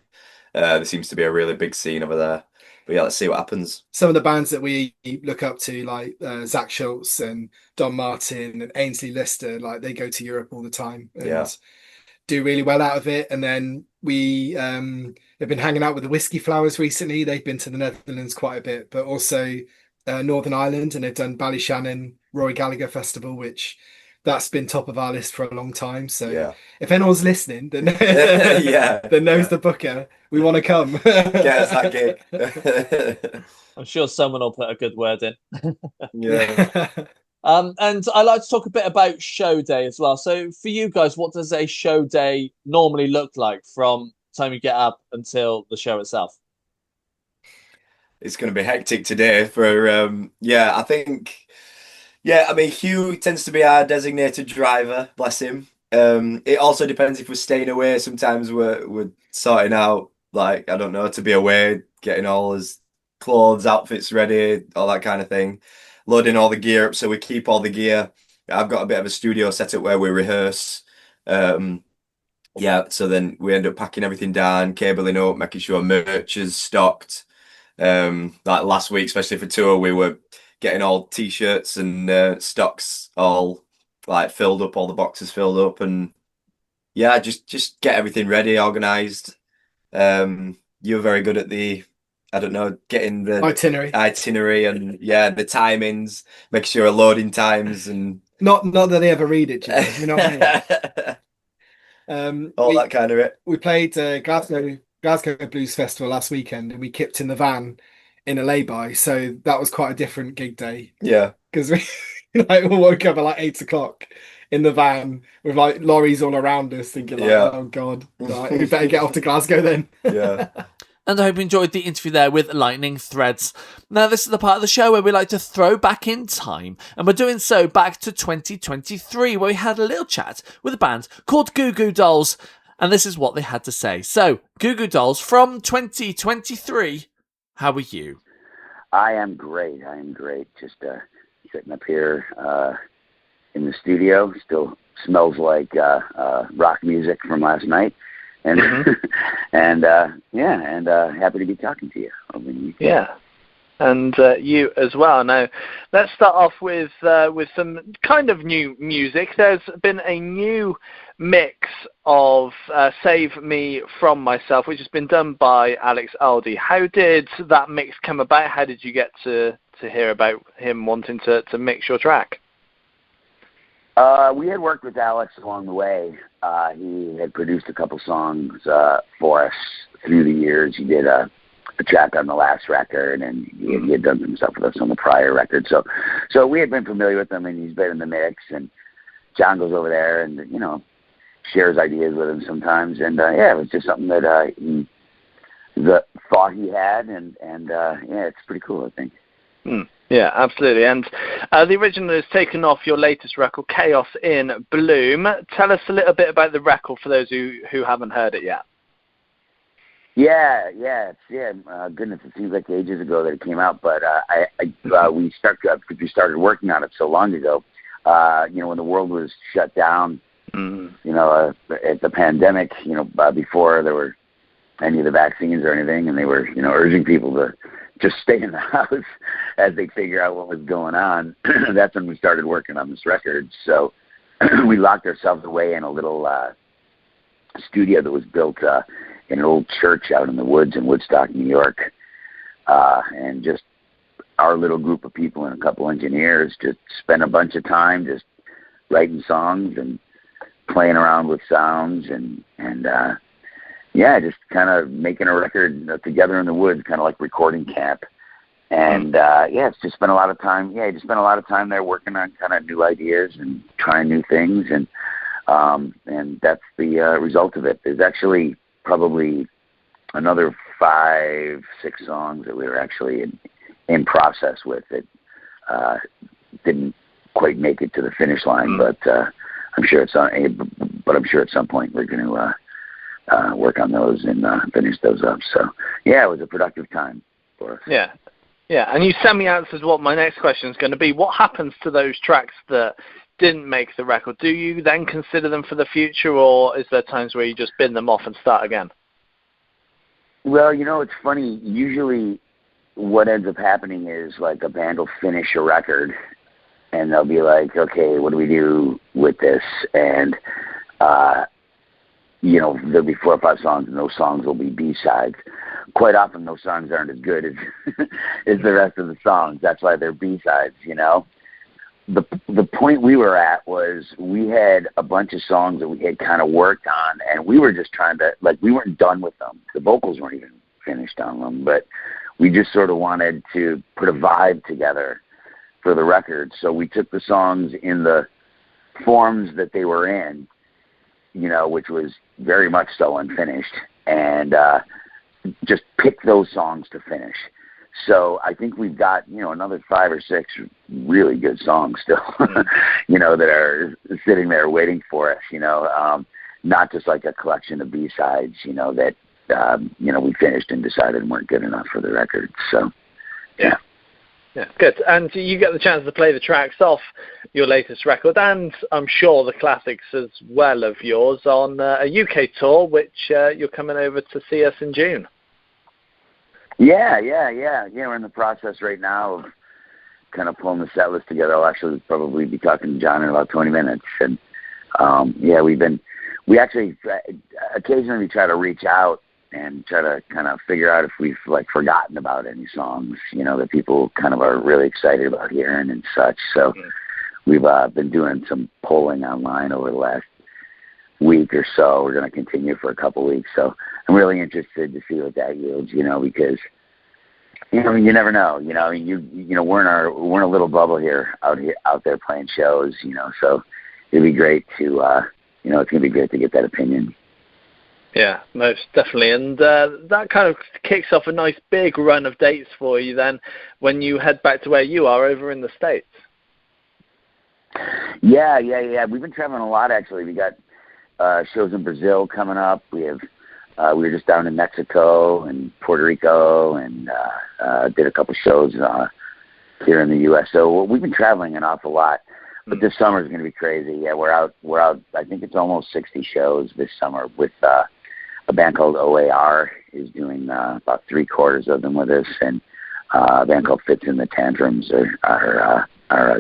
There seems to be a really big scene over there. But yeah, let's see what happens. Some of the bands that we look up to, like Zach Schultz and Don Martin and Ainsley Lister, like they go to Europe all the time and do really well out of it. And then we have been hanging out with the Whiskey Flowers recently. They've been to the Netherlands quite a bit, but also Northern Ireland, and they've done Ballyshannon Roy Gallagher Festival, which that's been top of our list for a long time. So if anyone's listening that knows the booker, we want to come. Get us that gig. I'm sure someone will put a good word in. Yeah. And I like to talk a bit about show day as well. So for you guys, what does a show day normally look like from the time you get up until the show itself? It's going to be hectic today for I think I mean Hugh tends to be our designated driver, bless him. It also depends if we're staying away. Sometimes we're sorting out, like, I don't know, to be away, getting all his clothes, outfits ready, all that kind of thing, loading all the gear up so we keep all the gear. I've got a bit of a studio set up where we rehearse. So then we end up packing everything down, cabling up, making sure merch is stocked. Like last week, especially for tour, we were getting all t-shirts and stocks all like filled up, all the boxes filled up, and just get everything ready, organized. You're very good at getting the itinerary and the timings, make sure loading times, and not that they ever read it, you know what I mean? That kind of it. We played Glasgow Blues Festival last weekend, and we kipped in the van in a lay-by, so that was quite a different gig day Yeah. because we like we woke up at like 8 o'clock in the van with like lorries all around us, thinking like, Yeah. oh god, like, we better get off to Glasgow then. Yeah. And I hope you enjoyed the interview there with Lightning Threads. Now, this is the part of the show where we like to throw back in time, and we're doing so back to 2023, where we had a little chat with a band called Goo Goo Dolls, and this is what they had to say. So, Goo Goo Dolls from 2023, how are you? I am great. Just sitting up here in the studio. Still smells like rock music from last night. And and happy to be talking to you. Yeah, and you as well. Now, let's start off with some kind of new music. There's been a new mix of "Save Me From Myself," which has been done by Alex Aldi. How did that mix come about? How did you get to hear about him wanting to mix your track? We had worked with Alex along the way. He had produced a couple songs for us through the years. He did a track on the last record, and he had done some stuff with us on the prior record. So we had been familiar with him, and he's been in the mix. And John goes over there and, shares ideas with him sometimes. And, it was just something that he thought he had. And it's pretty cool, I think. Yeah, absolutely. And the original is taken off your latest record, Chaos in Bloom. Tell us a little bit about the record for those who haven't heard it yet. Goodness, it seems like ages ago that it came out, but we started working on it so long ago. When the world was shut down, at the pandemic, before there were any of the vaccines or anything, and they were, urging people to just stay in the house as they figure out what was going on. That's when we started working on this record. So we locked ourselves away in a little studio that was built in an old church out in the woods in Woodstock, New York. And just our little group of people and a couple engineers just spent a bunch of time just writing songs and playing around with sounds and just kind of making a record together in the woods, kind of like recording camp. And it's just spent a lot of time. Yeah, just spent a lot of time there working on kind of new ideas and trying new things, and that's the result of it. There's actually probably another 5-6 songs that we were actually in process with that didn't quite make it to the finish line, but I'm sure at some point we're going to work on those and finish those up. So it was a productive time for us. Yeah, and you semi-answered what my next question is going to be. What happens to those tracks that didn't make the record? Do you then consider them for the future, or is there times where you just bin them off and start again? Well, it's funny. Usually what ends up happening is like a band will finish a record and they'll be like, okay, what do we do with this? And there'll be 4 or 5 songs, and those songs will be B-sides. Quite often, those songs aren't as good as as the rest of the songs. That's why they're B-sides, The point we were at was we had a bunch of songs that we had kind of worked on, and we were just trying to, we weren't done with them. The vocals weren't even finished on them, but we just sort of wanted to put a vibe together for the record. So we took the songs in the forms that they were in, which was very much so unfinished, and just pick those songs to finish. So I think we've got, another 5 or 6 really good songs still, that are sitting there waiting for us, not just like a collection of B-sides, that, we finished and decided weren't good enough for the record. So, yeah. Yeah, good. And you get the chance to play the tracks off your latest record, and I'm sure the classics as well of yours on a UK tour, which you're coming over to see us in June. Yeah. We're in the process right now of kind of pulling the set list together. I'll actually probably be talking to John in about 20 minutes. And we actually occasionally try to reach out and try to kind of figure out if we've forgotten about any songs, that people kind of are really excited about hearing and such. So we've been doing some polling online over the last week or so. We're going to continue for a couple weeks. So I'm really interested to see what that yields, because You know, you never know. You know, I mean, you know, we're in a little bubble out there playing shows. You know, so it'd be great to, you know, it's gonna be great to get that opinion. Yeah, most definitely. And that kind of kicks off a nice big run of dates for you then when you head back to where you are over in the States. Yeah. We've been traveling a lot, actually. We got shows in Brazil coming up. We were just down in Mexico and Puerto Rico, and did a couple shows here in the U.S. So we've been traveling an awful lot. But this summer is going to be crazy. Yeah, we're out. I think it's almost 60 shows this summer with a band called OAR is doing about 3/4 of them with us, and a band called Fits in the Tantrums are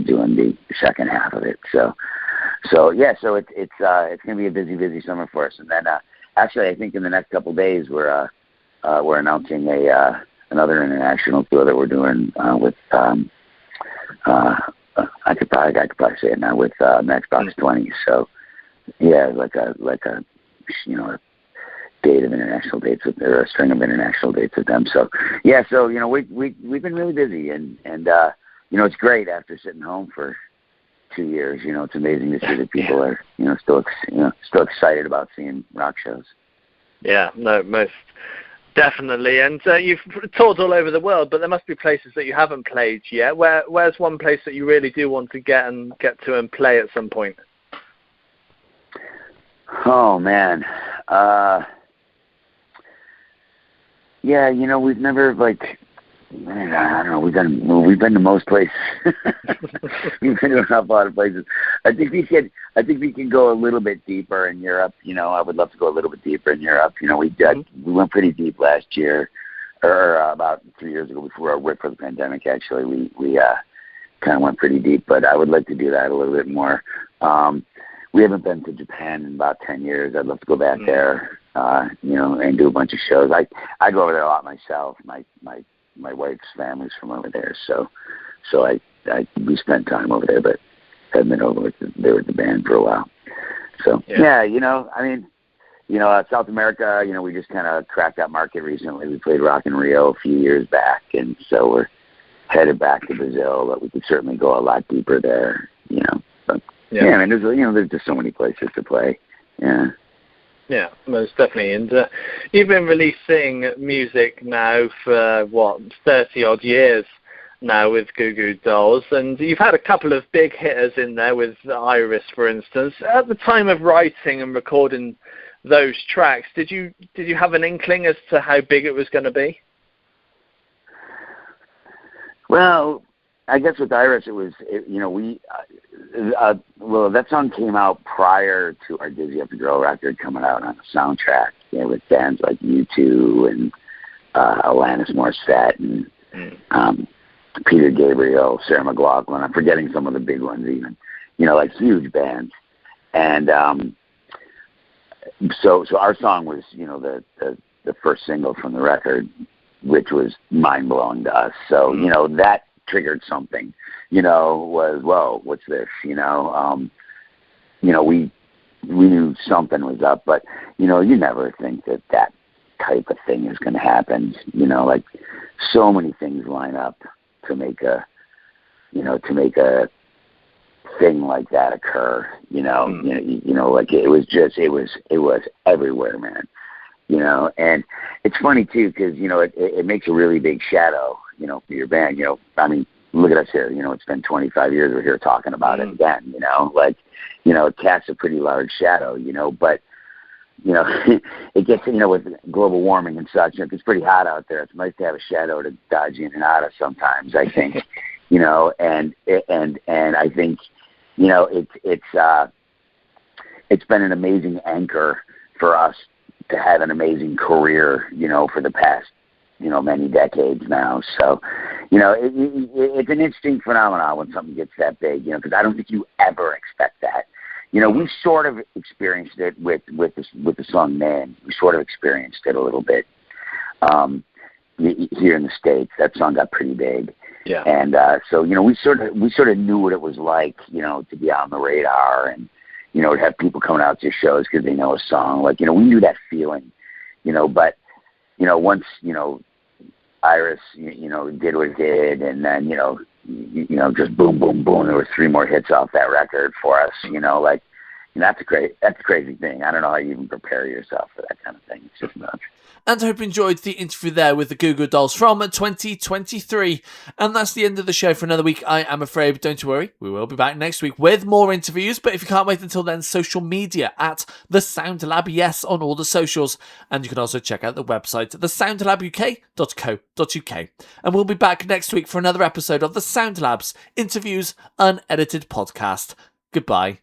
doing the second half of it. So it's going to be a busy summer for us. And then actually, I think in the next couple of days we're announcing another international tour that we're doing with I could probably say it now, with Matchbox 20. So yeah, like a you know, a date of international dates with, or a string of international dates with them. So yeah, so you know, we've been really busy, and you know, it's great after sitting home for 2 years. You know, it's amazing to see that people are, you know, still excited about seeing rock shows. Yeah, no, most definitely. And you've toured all over the world, but there must be places that you haven't played yet. Where's one place that you really do want to get to and play at some point? Oh man, yeah, you know, we've never, like, man, I don't know, we've been to most places. We've been to an awful lot of places. I think we can go a little bit deeper in Europe. You know, I would love to go a little bit deeper in Europe. You know, we went pretty deep last year, or about 3 years ago, before the pandemic. Actually, we kind of went pretty deep, but I would like to do that a little bit more. We haven't been to Japan in about 10 years. I'd love to go back there, you know, and do a bunch of shows. I go over there a lot myself. My wife's family's from over there, so we spent time over there, but hadn't been over there with the band for a while. So yeah, you know, I mean, you know, South America, you know, we just kind of cracked that market recently. We played Rock in Rio a few years back, and so we're headed back to Brazil, but we could certainly go a lot deeper there, you know. But yeah, I mean, there's just so many places to play. Yeah. Yeah, most definitely. And you've been releasing music now for, 30-odd years now with Goo Goo Dolls, and you've had a couple of big hitters in there with Iris, for instance. At the time of writing and recording those tracks, did you have an inkling as to how big it was going to be? Well, I guess with Iris, you know, well, that song came out prior to our Dizzy Up the Girl record coming out on the soundtrack, you know, with bands like U2 and Alanis Morissette and Peter Gabriel, Sarah McLachlan. I'm forgetting some of the big ones even, you know, like huge bands. And so our song was, you know, the first single from the record, which was mind-blowing to us. So, you know, that triggered something, you know, was, whoa, what's this, you know? You know, we knew something was up, but, you know, you never think that type of thing is going to happen, you know, like so many things line up to make a thing like that occur, you know, you know, like it was everywhere, man, you know. And it's funny too, because, you know, it makes a really big shadow, you know, for your band. You know, I mean, look at us here, you know, it's been 25 years we're here talking about it again, you know, like, you know, it casts a pretty large shadow, you know. But, you know, it gets, you know, with global warming and such, you know, it's pretty hot out there. It's nice to have a shadow to dodge in and out of sometimes, I think. You know, and I think, you know, it's been an amazing anchor for us to have an amazing career, you know, for the past, you know, many decades now. So, you know, it's an interesting phenomenon when something gets that big, you know, because I don't think you ever expect that. You know, we sort of experienced it with the song "Man." We sort of experienced it a little bit here in the States. That song got pretty big. Yeah. And so, you know, we sort of knew what it was like, you know, to be on the radar and, you know, to have people coming out to shows because they know a song. Like, you know, we knew that feeling, you know. But, you know, once, you know, Iris, did what it did, and then just boom, boom, boom. There were 3 more hits off that record for us. That's a crazy thing. I don't know how you even prepare yourself for that kind of thing. It's just nuts. And I hope you enjoyed the interview there with the Goo Goo Dolls from 2023. And that's the end of the show for another week, I am afraid. But don't you worry, we will be back next week with more interviews. But if you can't wait until then, social media at The Sound Lab, yes, on all the socials. And you can also check out the website, thesoundlabuk.co.uk. And we'll be back next week for another episode of The Sound Lab's Interviews Unedited podcast. Goodbye.